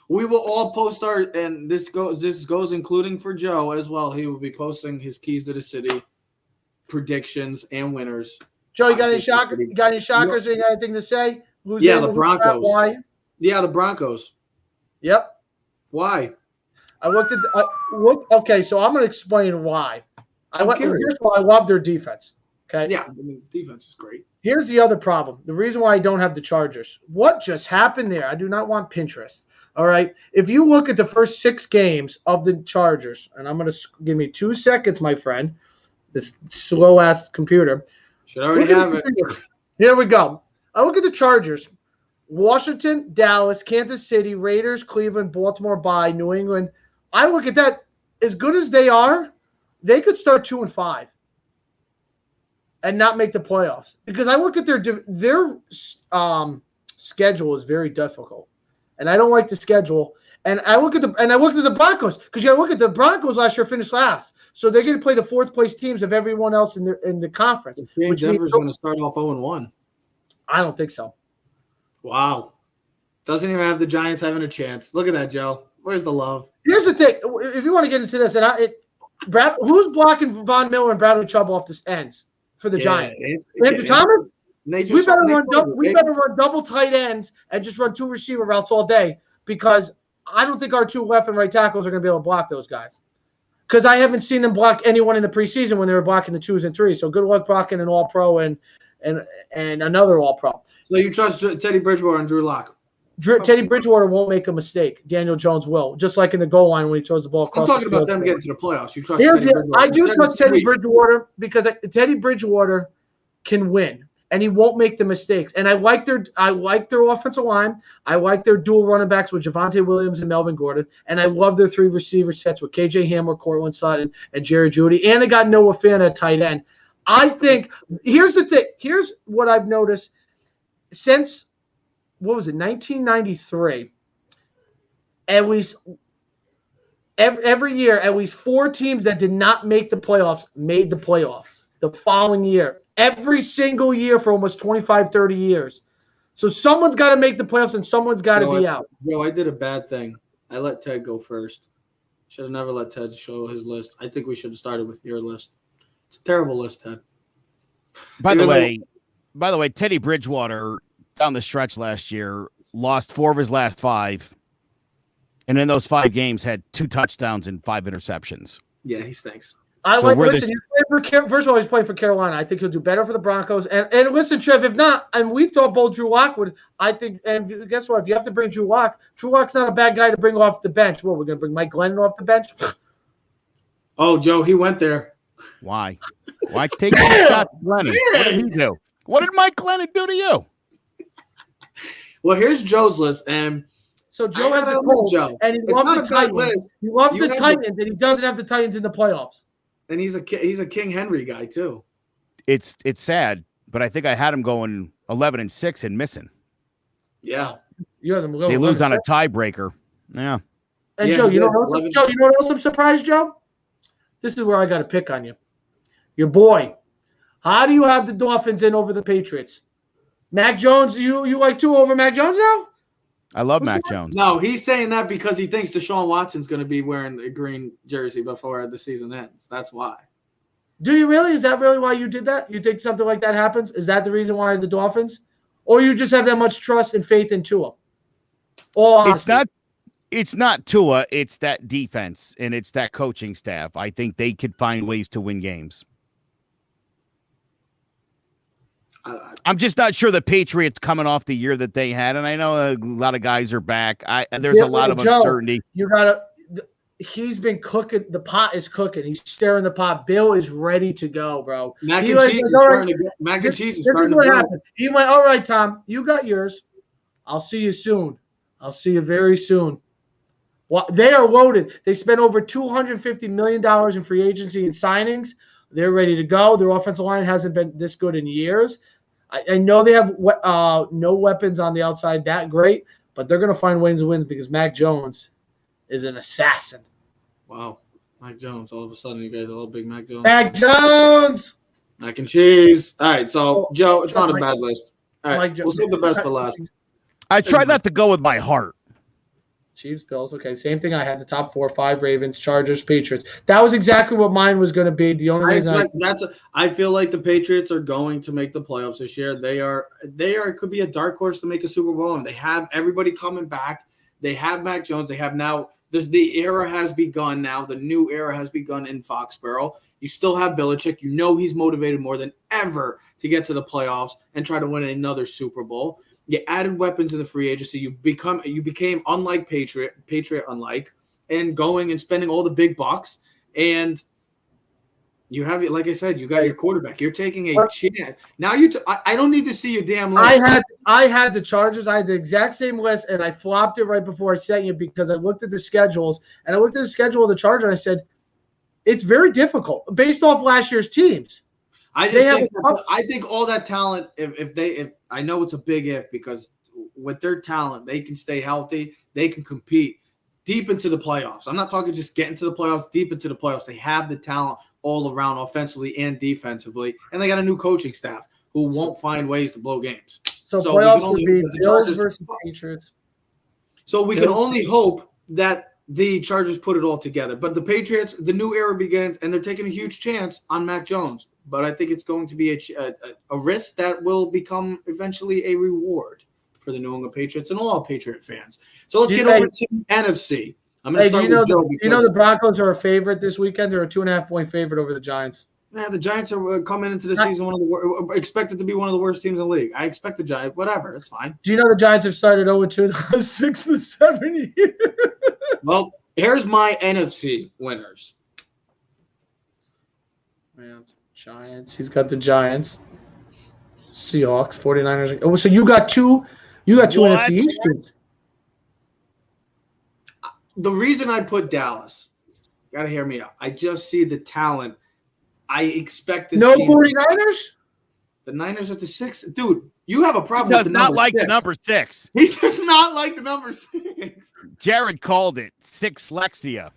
We will all post and this goes including for Joe as well. He will be posting his keys to the city predictions and winners. Joe, you got any shockers? You got any shockers? You got anything to say? The Broncos. Why? Yeah, the Broncos. Yep. Why? I looked at. Okay, so I'm going to explain why. Here's why I love their defense. Okay. Yeah, I mean, defense is great. Here's the other problem. The reason why I don't have the Chargers. What just happened there? I do not want Pinterest. All right. If you look at the first 6 games of the Chargers, and I'm going to give me 2 seconds, my friend. This slow ass computer. Should already have it. Here we go. I look at the Chargers. Washington, Dallas, Kansas City, Raiders, Cleveland, Baltimore, bye, New England. I look at that. As good as they are, they could start 2-5 and not make the playoffs. Because I look at their schedule is very difficult. And I don't like the schedule. And I looked at the Broncos, because you got to look at the Broncos last year finished last. So they're going to play the 4th place teams of everyone else in the conference. Which Denver's going to start off 0-1. I don't think so. Wow. Doesn't even have the Giants having a chance. Look at that, Joe. Where's the love? Here's the thing. If you want to get into this, who's blocking Von Miller and Bradley Chubb off the ends for the Giants? Andrew Thomas? We better run double tight ends and just run 2 receiver routes all day, because I don't think our 2 left and right tackles are going to be able to block those guys. Because I haven't seen them block anyone in the preseason when they were blocking the 2s and 3s. So good luck blocking an All-Pro and another All-Pro. So you trust Teddy Bridgewater and Drew Lock? Teddy Bridgewater won't make a mistake. Daniel Jones will, just like in the goal line when he throws the ball across. I'm talking about them getting to the playoffs. You trust Teddy Bridgewater? I do trust Teddy Bridgewater, because Teddy Bridgewater can win, and he won't make the mistakes. And I like their offensive line. I like their dual running backs with Javonte Williams and Melvin Gordon, and I love their 3 receiver sets with KJ Hamler, Cortland Sutton, and Jerry Jeudy, and they got Noah Fant at tight end. I think here's the thing. Here's what I've noticed since 1993. At least every year, at least 4 teams that did not make the playoffs made the playoffs the following year. Every single year for almost 25, 30 years. So someone's got to make the playoffs and someone's got to be out. Joe, I did a bad thing. I let Ted go first. Should have never let Ted show his list. I think we should have started with your list. It's a terrible list, Ted. By the way, Teddy Bridgewater down the stretch last year lost 4 of his last 5, and in those 5 games had 2 touchdowns and 5 interceptions. Yeah, he stinks. First of all, he's playing for Carolina. I think he'll do better for the Broncos. And listen, Trev, if not, and we thought both Drew Lock would, I think, and guess what? If you have to bring Drew Lock's not a bad guy to bring off the bench. What, we're going to bring Mike Glennon off the bench? Oh, Joe, he went there. Why? Why take a shot at Glennon? What did he do? What did Mike Glennon do to you? Well, here's Joe's list, and so Joe has a cold, and he loves the Titans. He loves the Titans, and he doesn't have the Titans in the playoffs. And he's a King Henry guy too. It's sad, but I think I had him going 11-6 and missing. Yeah, you have them. They lose on a tiebreaker. Yeah. And Joe, you know what else I'm surprised, Joe? This is where I got to pick on you. Your boy, How do you have the Dolphins in over the Patriots? Mac Jones, you like Tua over Mac Jones now? I love Mac Jones. No, he's saying that because he thinks Deshaun Watson's going to be wearing the green jersey before the season ends. That's why. Do you really? Is that really why you did that? You think something like that happens? Is that the reason why the Dolphins? Or you just have that much trust and faith in Tua? It's not Tua, it's that defense and it's that coaching staff. I think they could find ways to win games. I'm just not sure the Patriots coming off the year that they had, and I know a lot of guys are back. There's a lot of uncertainty. He's been cooking. The pot is cooking. He's stirring the pot. Bill is ready to go, bro. Mac and cheese is starting to happen. He went, all right, Tom, you got yours. I'll see you soon. I'll see you very soon. Well, they are loaded. They spent over $250 million in free agency and signings. They're ready to go. Their offensive line hasn't been this good in years. I know they have no weapons on the outside that great, but they're going to find ways to win because Mac Jones is an assassin. Wow. Mac Jones. All of a sudden, you guys are all big Mac Jones. Mac Jones! Mac and cheese. All right, so, Joe, it's not a bad list. All right, we'll save the best for last. I try not to go with my heart. Chiefs, Bills. Okay, same thing. I had the top 4, 5 Ravens, Chargers, Patriots. That was exactly what mine was going to be. The only reason I feel like the Patriots are going to make the playoffs this year. They are could be a dark horse to make a Super Bowl, and they have everybody coming back. They have Mac Jones. They have now the era has begun. Now the new era has begun in Foxborough. You still have Belichick. You know he's motivated more than ever to get to the playoffs and try to win another Super Bowl. You added weapons in the free agency. You became unlike Patriot unlike, and going and spending all the big bucks. And you have, like I said, you got your quarterback. You're taking a chance. Now I don't need to see your damn list. I had the Chargers. I had the exact same list, and I flopped it right before I sent you because I looked at the schedules, and I looked at the schedule of the Chargers, and I said, it's very difficult based off last year's teams. I think all that talent, if I know it's a big if, because with their talent, they can stay healthy, they can compete deep into the playoffs. I'm not talking just getting to the playoffs, deep into the playoffs. They have the talent all around, offensively and defensively, and they got a new coaching staff who won't find ways to blow games. So playoffs would be Bills versus Patriots. So we can only hope that the Chargers put it all together. But the Patriots, the new era begins, and they're taking a huge chance on Mac Jones. But I think it's going to be a risk that will become eventually a reward for the New England Patriots and all Patriot fans. So let's get over to NFC. I'm going to start with Joe. You know the Broncos are a favorite this weekend? They're a 2.5-point favorite over the Giants. Yeah, the Giants are coming into the season expected to be one of the worst teams in the league. I expect the Giants. Whatever, it's fine. Do you know the Giants have started 0-2 the last 6 to 7 years? Well, here's my NFC winners. Man. Giants. He's got the Giants. Seahawks, 49ers. Oh, so you got two NFC East teams. The reason I put Dallas, got to hear me out. I just see the talent. I expect this team. 49ers? The Niners are the 6th. Dude, you have a problem with the number 6. He does not like the number 6. He does not like the number 6. Jared called it Sixlexia.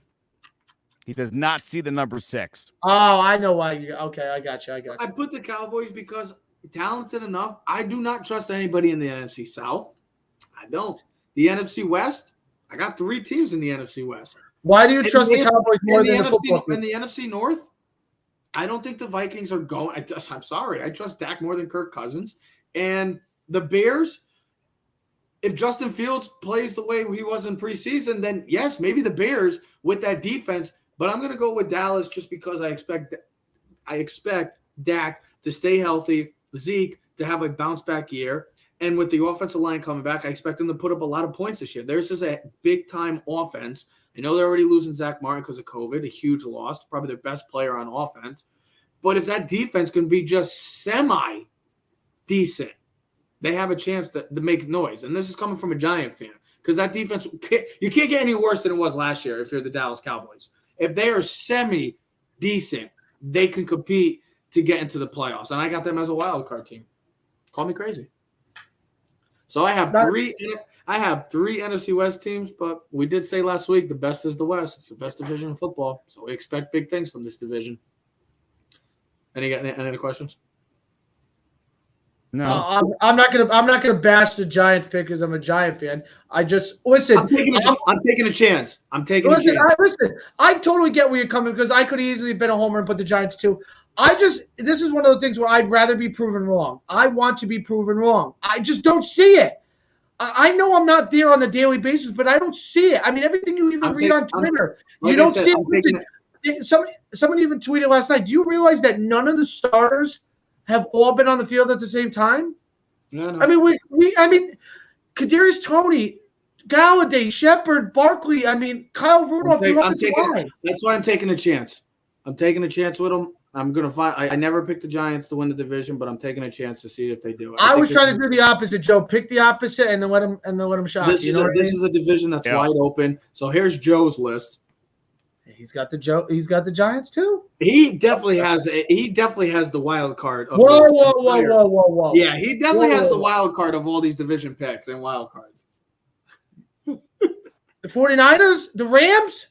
He does not see the number 6. Oh, I know why. Okay, I got you. I put the Cowboys because talented enough. I do not trust anybody in the NFC South. I don't. The NFC West, I got 3 teams in the NFC West. Why do you trust the Cowboys more than the football team? In the NFC North, I don't think the Vikings are going. I'm sorry. I trust Dak more than Kirk Cousins. And the Bears, if Justin Fields plays the way he was in preseason, then yes, maybe the Bears with that defense. But I'm going to go with Dallas just because I expect Dak to stay healthy, Zeke to have a bounce-back year. And with the offensive line coming back, I expect them to put up a lot of points this year. There's just a big-time offense. I know they're already losing Zach Martin because of COVID, a huge loss, probably their best player on offense. But if that defense can be just semi-decent, they have a chance to make noise. And this is coming from a Giant fan because that defense, you can't get any worse than it was last year if you're the Dallas Cowboys. If they are semi-decent, they can compete to get into the playoffs. And I got them as a wild card team. Call me crazy. So I have three NFC West teams, but we did say last week the best is the West. It's the best division in football. So we expect big things from this division. Any other questions? No. I'm not gonna bash the Giants pick because I'm a Giant fan. I just listen. I'm taking a chance. Listen, I totally get where you're coming because I could easily been a homer and put the Giants too. This is one of those things where I'd rather be proven wrong. I want to be proven wrong. I just don't see it. I know I'm not there on the daily basis, but I don't see it. I mean, everything you even read on Twitter, you don't see it. Listen, somebody even tweeted last night. Do you realize that none of the starters have all been on the field at the same time? Yeah, no. I mean, Kadarius Toney, Galladay, Shepard, Barkley. I mean, Kyle Rudolph. That's why I'm taking a chance. I'm taking a chance with them. I'm gonna find. I never picked the Giants to win the division, but I'm taking a chance to see if they do it. I was trying to do the opposite, Joe. Pick the opposite and then let him shot. This is a division that's wide open. So here's Joe's list. He's got the Giants too. He definitely has the wild card. Whoa. Yeah, he definitely has the wild card of all these division picks and wild cards. The 49ers, the Rams.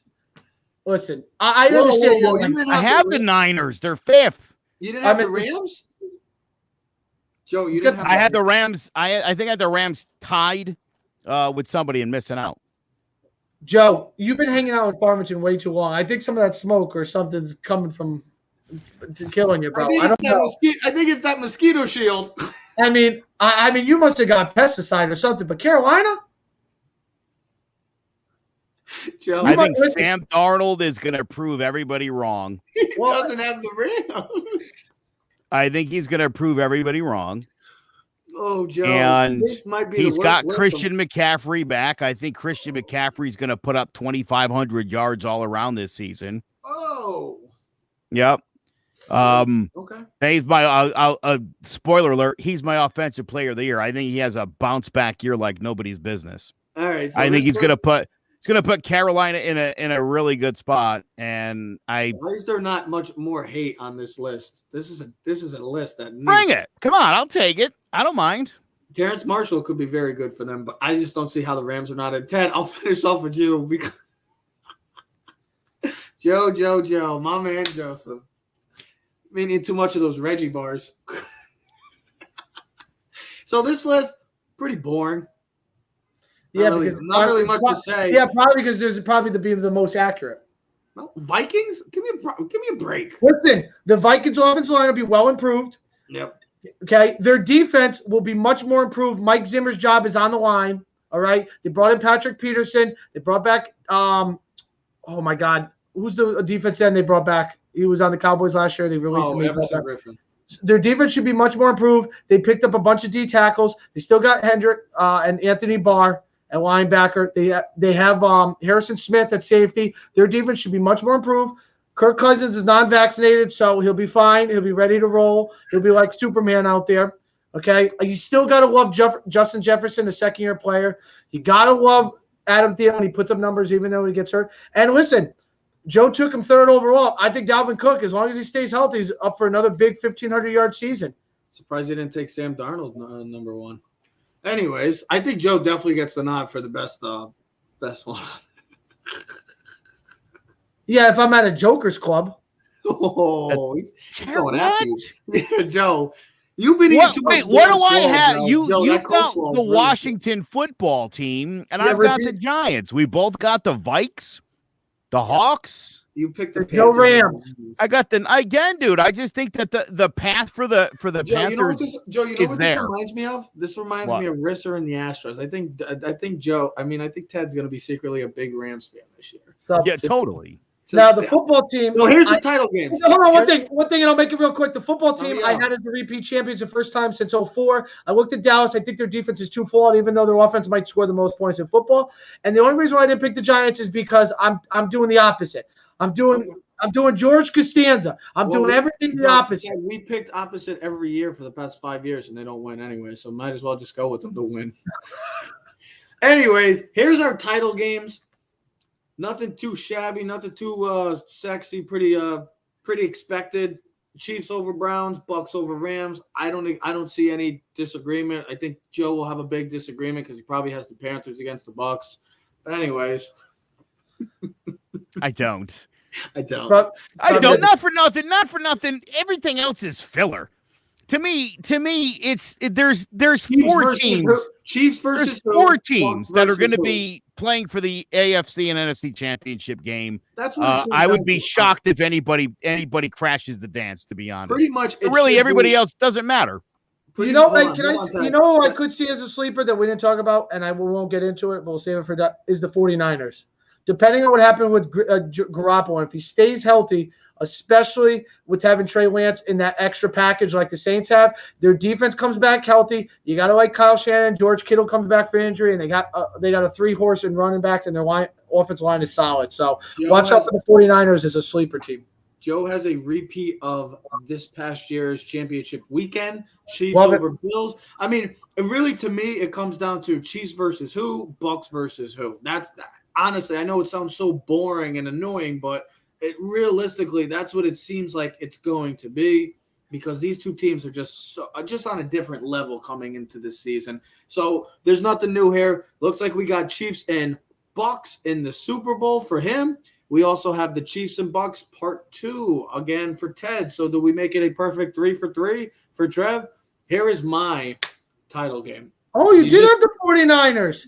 Listen, I understand. I have the Niners. They're fifth. You didn't have the Rams? Joe, you didn't have I had the Rams. I think I had the Rams tied with somebody and missing out. Joe, you've been hanging out in Farmington way too long. I think some of that smoke or something's coming from killing you, bro. I don't know. I think it's that mosquito shield. I mean, you must have got pesticide or something. But Carolina, Joe, I think Sam Darnold is going to prove everybody wrong. He doesn't have the Rams. I think he's going to prove everybody wrong. Oh, Joe, and this might be he's got Christian McCaffrey back. I think Christian McCaffrey's going to put up 2,500 yards all around this season. Oh, yep. Okay. He's my spoiler alert. He's my offensive player of the year. I think he has a bounce back year like nobody's business. All right. So I think he's going to put Carolina in a really good spot. And why is there not much more hate on this list? This is a list that bring it. Come on, I'll take it. I don't mind. Terrence Marshall could be very good for them, but I just don't see how the Rams are not in 10. I'll finish off with you because Joe, my man Joseph. We need too much of those Reggie bars. So this list pretty boring. Yeah, not really much to say. Yeah, probably because there's probably the most accurate. No, Vikings? Give me a break. Listen, the Vikings offensive line will be well improved. Yep. Okay, their defense will be much more improved. Mike Zimmer's job is on the line. All right, they brought in Patrick Peterson. They brought back oh my God, who's the defense end they brought back? He was on the Cowboys last year. They released him. Everson Griffin. Their defense should be much more improved. They picked up a bunch of D tackles. They still got Hendrick and Anthony Barr at linebacker. They have Harrison Smith at safety. Their defense should be much more improved. Kirk Cousins is non-vaccinated, so he'll be fine. He'll be ready to roll. He'll be like Superman out there. Okay, you still got to love Justin Jefferson, a second-year player. You got to love Adam Thielen. He puts up numbers even though he gets hurt. And listen, Joe took him third overall. I think Dalvin Cook, as long as he stays healthy, is up for another big 1,500-yard season. Surprised he didn't take Sam Darnold number one. Anyways, I think Joe definitely gets the nod for the best one. Yeah, if I'm at a Joker's club. Oh, he's going after you. Joe, you've been eating too much. What do I have? You got the really Washington football team, and I've got the Giants. We both got the Vikes, the Hawks. You picked the Rams. I got dude. I just think that the path for the Panthers what this reminds me of? This reminds me of Risser and the Astros. I think Joe. I think Ted's going to be secretly a big Rams fan this year. So, yeah, totally. Now the football team. So here's the title game. Hold on, one thing, and I'll make it real quick. The football team I had as the repeat champions the first time since 2004. I looked at Dallas. I think their defense is too flawed, even though their offense might score the most points in football. And the only reason why I didn't pick the Giants is because I'm doing the opposite. I'm doing George Costanza. I'm doing everything the opposite. We picked opposite every year for the past 5 years, and they don't win anyway. So might as well just go with them to win. Anyways, here's our title games. Nothing too shabby, nothing too sexy. Pretty expected. Chiefs over Browns, Bucs over Rams. I don't see any disagreement. I think Joe will have a big disagreement because he probably has the Panthers against the Bucs. But anyways, I don't. I don't. Not for nothing. Everything else is filler. To me, there's Chiefs four versus teams. who? Chiefs versus There's who? four Bucs teams that are versus going to who? be playing for the AFC and NFC championship game. That's what it comes I would down be to. shocked if anybody crashes the dance. To be honest, Pretty much. But really, everybody else doesn't matter. I could see as a sleeper that we didn't talk about, and we won't get into it, but we'll save it for that, is the 49ers. Depending on what happened with Garoppolo, if he stays healthy, especially with having Trey Lance in that extra package like the Saints have, their defense comes back healthy. You got to like Kyle Shanahan. George Kittle comes back for injury, and they got a 3-horse and running backs, and their offensive line is solid. So watch out for the 49ers as a sleeper team. Joe has a repeat of this past year's championship weekend. Chiefs over Bills. I mean, really, to me, it comes down to Chiefs versus who, Bucs versus who. That's honestly, I know it sounds so boring and annoying, but realistically, that's what it seems like it's going to be, because these two teams are just on a different level coming into this season. So there's nothing new here. Looks like we got Chiefs and Bucs in the Super Bowl for him. We also have the Chiefs and Bucs part 2 again for Ted. So do we make it a perfect 3 for 3 for Trev? Here is my title game. Oh, you did have the 49ers.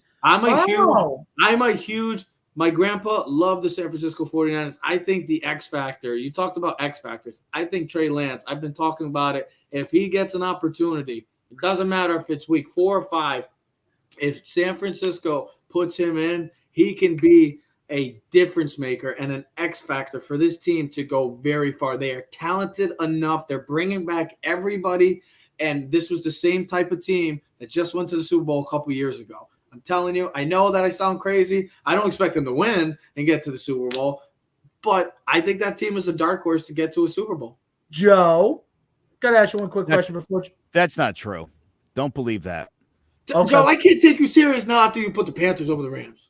My grandpa loved the San Francisco 49ers. I think the X factor, you talked about X factors. I think Trey Lance, I've been talking about it. If he gets an opportunity, it doesn't matter if it's week 4 or 5. If San Francisco puts him in, he can be a difference maker and an X factor for this team to go very far. They are talented enough. They're bringing back everybody. And this was the same type of team that just went to the Super Bowl a couple years ago. I'm telling you, I know that I sound crazy. I don't expect them to win and get to the Super Bowl, but I think that team is a dark horse to get to a Super Bowl. Joe, got to ask you one quick question before. That's not true. Don't believe that. Okay. Joe, I can't take you serious now after you put the Panthers over the Rams.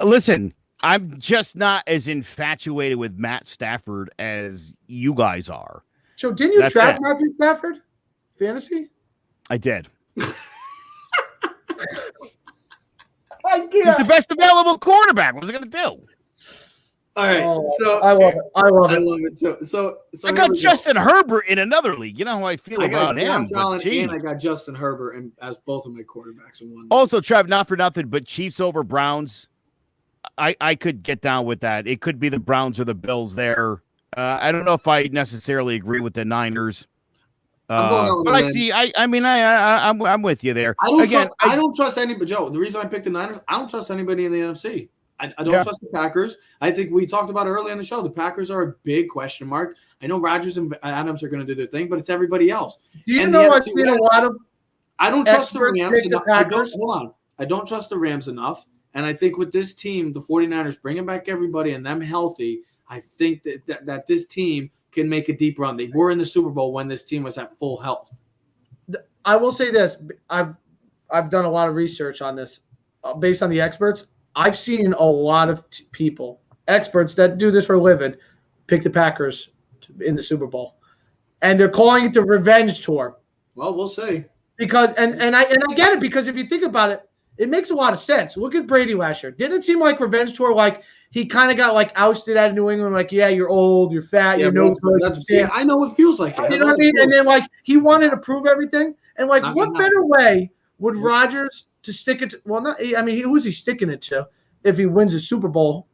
Listen, I'm just not as infatuated with Matt Stafford as you guys are. So didn't you draft Matthew Stafford? Fantasy? I did. He's the best available quarterback. What was it going to do? All right. So I love it. I love it. So I got Justin Herbert in another league. You know how I feel about him. And I got Justin Herbert as both of my quarterbacks in one. Also, Trev, not for nothing, but Chiefs over Browns. I could get down with that. It could be the Browns or the Bills there. I don't know if I necessarily agree with the Niners. I'm with you there. I don't trust anybody, Joe. The reason I picked the Niners, I don't trust anybody in the NFC. I don't trust the Packers. I think we talked about early in the show. The Packers are a big question mark. I know Rodgers and Adams are going to do their thing, but it's everybody else. Do you know I've seen a lot of I don't trust the Rams enough. I don't trust the Rams enough. And I think with this team, the 49ers, bringing back everybody and them healthy, I think that this team can make a deep run. They were in the Super Bowl when this team was at full health. I will say this. I've done a lot of research on this based on the experts. I've seen a lot of people, experts that do this for a living, pick the Packers in the Super Bowl. And they're calling it the revenge tour. Well, we'll see. Because and I get it, because if you think about it, it makes a lot of sense. Look at Brady last year. Didn't it seem like revenge tour, like he kind of got like ousted out of New England, like, yeah, you're old, you're fat, you're no good. Yeah, I know it feels like it. You know what I mean? And then like he wanted to prove everyththing. And like, what better way would Rodgers to stick it to? Well, not. I mean, who is he sticking it to if he wins a Super Bowl,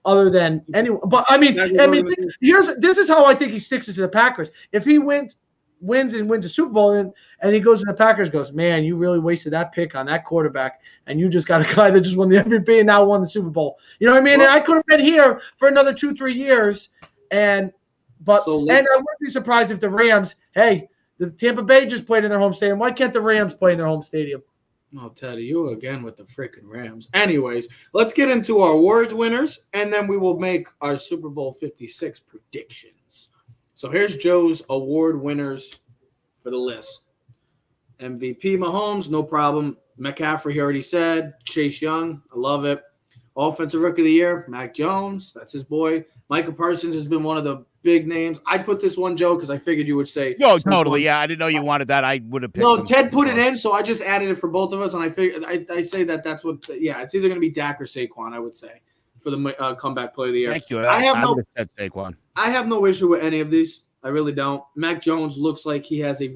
other than anyone? But this is how I think he sticks it to the Packers. If he wins a Super Bowl, and he goes to the Packers, goes, man, you really wasted that pick on that quarterback, and you just got a guy that just won the MVP and now won the Super Bowl. You know what I mean? Well, and I could have been here for another 2-3 years, and I wouldn't be surprised if the Rams, hey, the Tampa Bay just played in their home stadium. Why can't the Rams play in their home stadium? Oh, Teddy, you again with the freaking Rams. Anyways, let's get into our awards winners, and then we will make our Super Bowl 56 predictions. So here's Joe's award winners for the list. MVP Mahomes, no problem. McCaffrey, he already said. Chase Young, I love it. Offensive Rookie of the Year, Mac Jones, that's his boy. Michael Parsons has been one of the big names. I put this one, Joe, because I figued you would say. No, totally. Yeah, I didn't know you wanted that. I would have picked No, Ted put it in, so I just added it for both of us, and I figured I say that's what. Yeah, it's either going to be Dak or Saquon, I would say, for the comeback play of the year. Thank you. I have would have said Saquon. I have no issue with any of these. I really don't. Mac Jones looks like he has a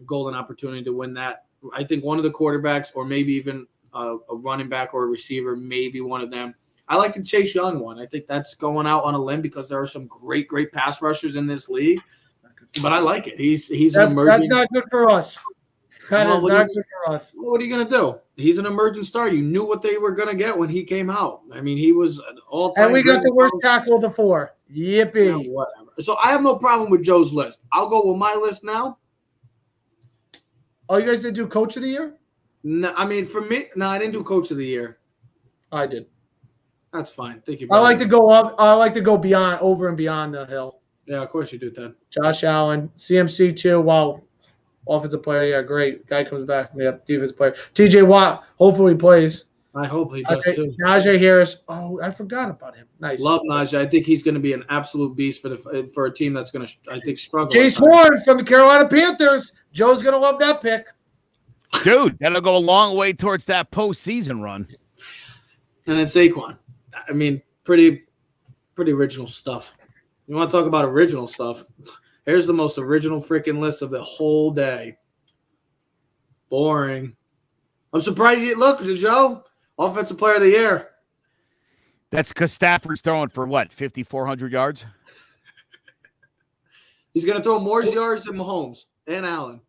golden opportunity to win that. I think one of the quarterbacks, or maybe even a running back or a receiver, maybe one of them. I like the Chase Young one. I think that's going out on a limb because there are some great pass rushers in this league. But I like it. He's an emerging. That's not good for us. That is not good for us. What are you going to do? He's an emerging star. You knew what they were going to get when he came out. I mean, he was an all-time. And we got the worst tackle of the 4. Yippee. Yeah, whatever. So I have no problem with Joe's list. I'll go with my list now. Oh, you guys didn't do Coach of the Year? No, I mean, for me, no, I didn't do Coach of the Year. I did. That's fine. Thank you. I like to go up. I like to go beyond, over and beyond the hill. Yeah, of course you do, Ted. Josh Allen, CMC too. Wow, offensive player. Yeah, great. Guy comes back. Yep, defense player. TJ Watt. Hopefully he plays. I hope he does too. Najee Harris. Oh, I forgot about him. Nice. Love Najee. I think he's going to be an absolute beast for a team that's going to, I think, struggle. Chase Horn from the Carolina Panthers. Joe's going to love that pick. Dude, that'll go a long way towards that postseason run. And then Saquon. I mean, pretty original stuff. You want to talk about original stuff? Here's the most original freaking list of the whole day. Boring. I'm surprised you look, Joe. Offensive player of the year. That's because Stafford's throwing for what, 5,400 yards? He's going to throw more yards than Mahomes and Allen.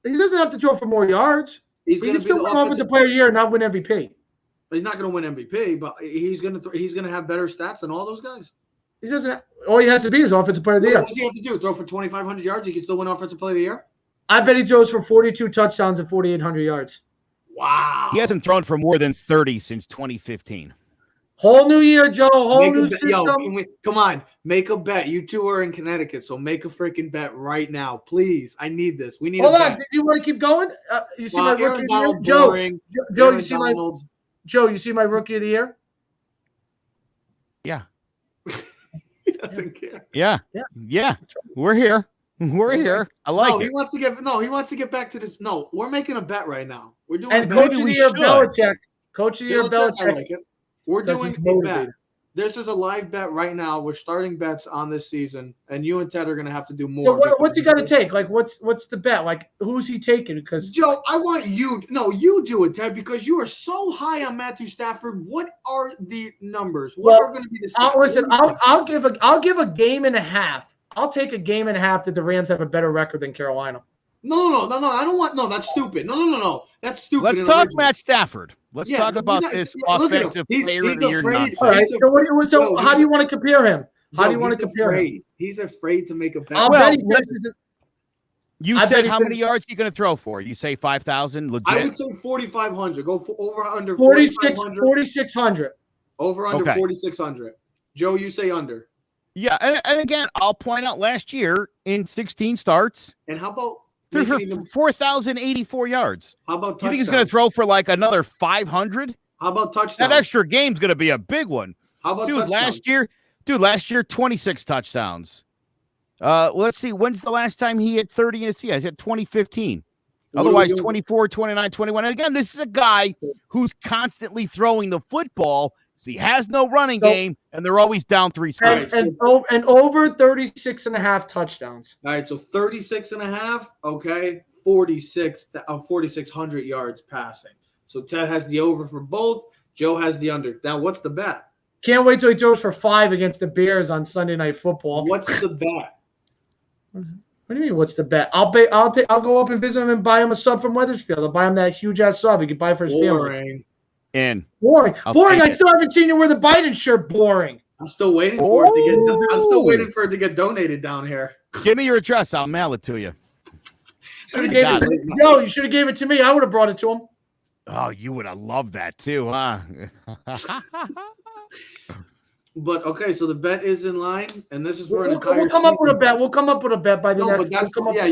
He doesn't have to throw for more yards. He can still win offensive player of the year and not win MVP. He's not going to win MVP, but he's going to have better stats than all those guys. He doesn't. All he has to be is offensive player of the year. What does he have to do? Throw for 2,500 yards? He can still win offensive player of the year? I bet he throws for 42 touchdowns and 4,800 yards. Wow. He hasn't thrown for more than 30 since 2015. Whole new year, Joe. Whole new system. Yo, come on. Make a bet. You two are in Connecticut, so make a freaking bet right now. Please. I need this. We need Hold a on. bet. Do you want to keep going? You see my rookie of the year? Joe, you see my rookie of the year? Yeah. He doesn't care. Yeah. We're here. We're here. I like it. He wants to get back to this. No, we're making a bet right now. We're doing and Coach of the Year, Belichick. Coach of the Year, Belichick. I like it. We're doing a bet. This is a live bet right now. We're starting bets on this season, and you and Ted are going to have to do more. So what's he got to take? Like, what's the bet? Like, who's he taking? Because Joe, I want you. No, you do it, Ted, because you are so high on Matthew Stafford. What are the numbers? What are going to be the stats? Listen, I'll give a game and a half. I'll take a game and a half that the Rams have a better record than Carolina. No. I don't want. No, that's stupid. No. That's stupid. Let's talk Matt Stafford. Let's talk about this offensive player of the year nonsense. All right. So how do you want to compare him? How do you want to compare him? He's afraid to make a bet. You said how many yards are you going to throw for? You say 5,000? Legit? I would say 4,500. Go for over under 4,600. Over under 4,600. Joe, you say under. Yeah, and again, I'll point out last year in 16 starts. And how about 4,084 yards? How about touchdowns? You think he's going to throw for like another 500? How about touchdowns? That extra game's going to be a big one. How about touchdowns? Last year, 26 touchdowns. Let's see. When's the last time he hit 30 in a season? I said 2015. Otherwise, 24, 29, 21. And again, this is a guy who's constantly throwing the football. So he has no running game, and they're always down 3 scores. And over 36.5 touchdowns. All right, so 36.5, okay, 4,600 yards passing. So Ted has the over for both. Joe has the under. Now, what's the bet? Can't wait till he throws for 5 against the Bears on Sunday Night Football. What's the bet? What do you mean? What's the bet? I'll go up and visit him and buy him a sub from Wethersfield. I'll buy him that huge ass sub he could buy for his family. Boring. I still haven't seen you wear the Biden shirt. Boring. I'm still waiting for it to get donated down here. Give me your address. I'll mail it to you. Yo, you should have gave it to me. I would have brought it to him. Oh, you would have loved that too, huh? But okay, so the bet is in line, and this is for an entire We'll come up with a bet. We'll come up with a bet by the next.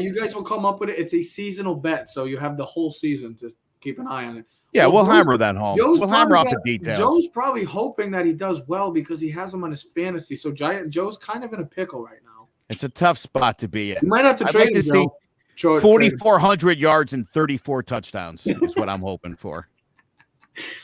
You guys will come up with it. It's a seasonal bet, so you have the whole season to keep an eye on it. Yeah, we'll hammer that home. We'll hammer out the details. Joe's probably hoping that he does well because he has him on his fantasy. So Joe's kind of in a pickle right now. It's a tough spot to be in. You might have to trade him, Joe. 4,400 yards and 34 touchdowns is what I'm hoping for.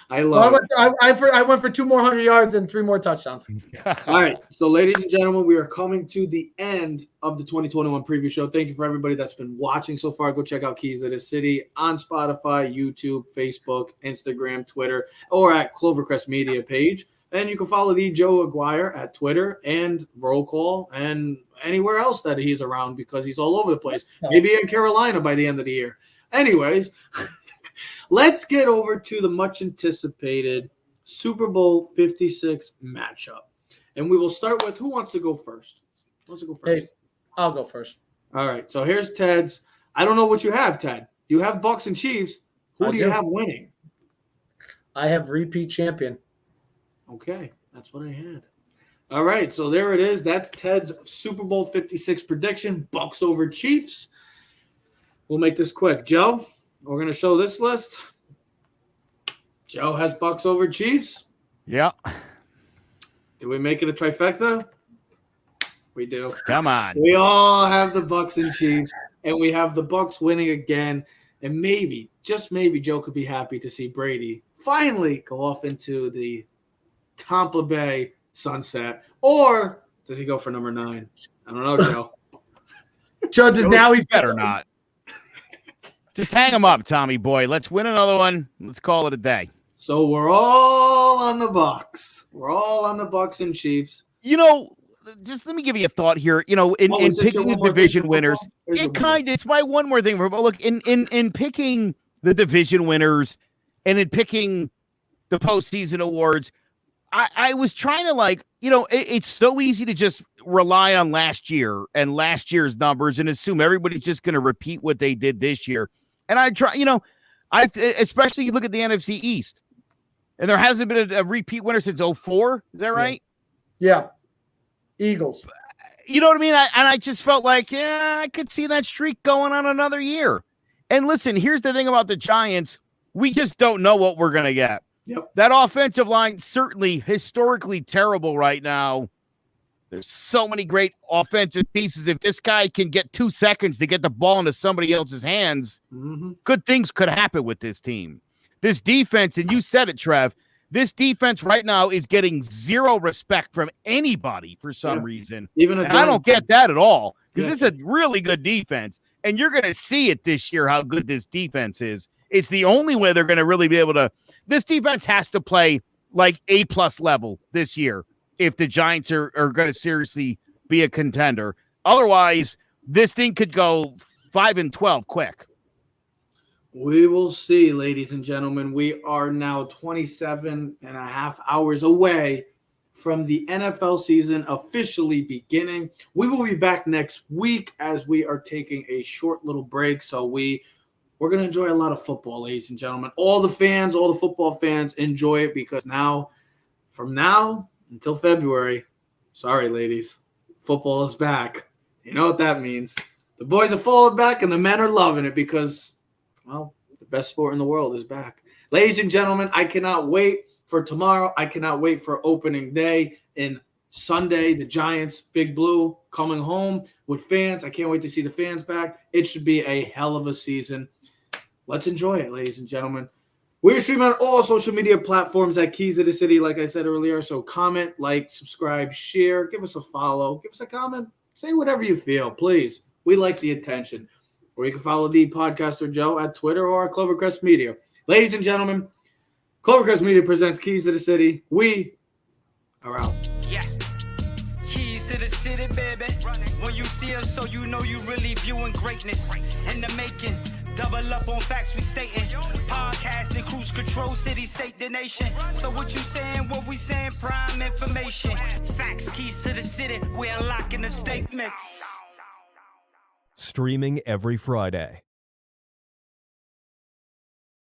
I love it. I went for 2 more 100 yards and 3 more touchdowns. All right. So, ladies and gentlemen, we are coming to the end of the 2021 preview show. Thank you for everybody that's been watching so far. Go check out Keys of the City on Spotify, YouTube, Facebook, Instagram, Twitter, or at Clovercrest Media page. And you can follow the Joe Aguirre at Twitter and Roll Call and anywhere else that he's around because he's all over the place. Maybe in Carolina by the end of the year. Anyways, let's get over to the much anticipated Super Bowl 56 matchup. And we will start with who wants to go first? Who wants to go first? Hey, I'll go first. All right. So here's Ted's. I don't know what you have, Ted. You have Bucs and Chiefs. Who do you have winning? I have repeat champion. Okay. That's what I had. All right. So there it is. That's Ted's Super Bowl 56 prediction. Bucs over Chiefs. We'll make this quick. Joe, we're going to show this list. Joe has Bucs over Chiefs. Yeah. Do we make it a trifecta? We do. Come on. We all have the Bucs and Chiefs, and we have the Bucs winning again. And maybe, just maybe, Joe could be happy to see Brady finally go off into the Tampa Bay sunset. Or does he go for number 9? I don't know, Joe. Joe, just now he's better not. Just hang him up, Tommy boy. Let's win another one. Let's call it a day. So we're all on the Bucs. We're all on the Bucs and Chiefs. You know, just let me give you a thought here. You know, in picking the division winners, it's my one more thing. But look, in picking the division winners and in picking the postseason awards, I was trying to it's so easy to just rely on last year and last year's numbers and assume everybody's just going to repeat what they did this year. And I try, especially you look at the NFC East, and there hasn't been a repeat winner since 2004. Is that right? Yeah. Eagles. You know what I mean? I just felt like, I could see that streak going on another year. And listen, here's the thing about the Giants. We just don't know what we're going to get. Yep. That offensive line, certainly historically terrible right now. There's so many great offensive pieces. If this guy can get 2 seconds to get the ball into somebody else's hands, good things could happen with this team. This defense, and you said it, Trev, this defense right now is getting zero respect from anybody for some reason. I don't get that at all because it's a really good defense, and you're going to see it this year how good this defense is. It's the only way they're going to really be able to – this defense has to play like A-plus level this year if the Giants are going to seriously be a contender. Otherwise, this thing could go 5-12 quick. We will see, ladies and gentlemen. We are now 27 and a half hours away from the NFL season officially beginning. We will be back next week as we are taking a short little break. So we're going to enjoy a lot of football, ladies and gentlemen. All the football fans enjoy it because from now until February, sorry, ladies, football is back. You know what that means. The boys are falling back and the men are loving it because, well, the best sport in the world is back. Ladies and gentlemen, I cannot wait for tomorrow. I cannot wait for opening day and Sunday, the Giants, Big Blue, coming home with fans. I can't wait to see the fans back. It should be a hell of a season. Let's enjoy it, ladies and gentlemen. We're streaming on all social media platforms at Keys of the City, like I said earlier. So comment, like, subscribe, share, give us a follow, give us a comment. Say whatever you feel, please. We like the attention. Or you can follow the podcaster Joe at Twitter or at Clovercrest Media. Ladies and gentlemen, Clovercrest Media presents Keys to the City. We are out. Yeah. Keys to the city, baby. When you see us, so you know you really viewing greatness in the making. Double up on facts we stating. Podcasting, cruise control, city, state, the nation. So what you saying, what we saying, prime information. Facts, keys to the city, we're unlocking the statements. Streaming every Friday.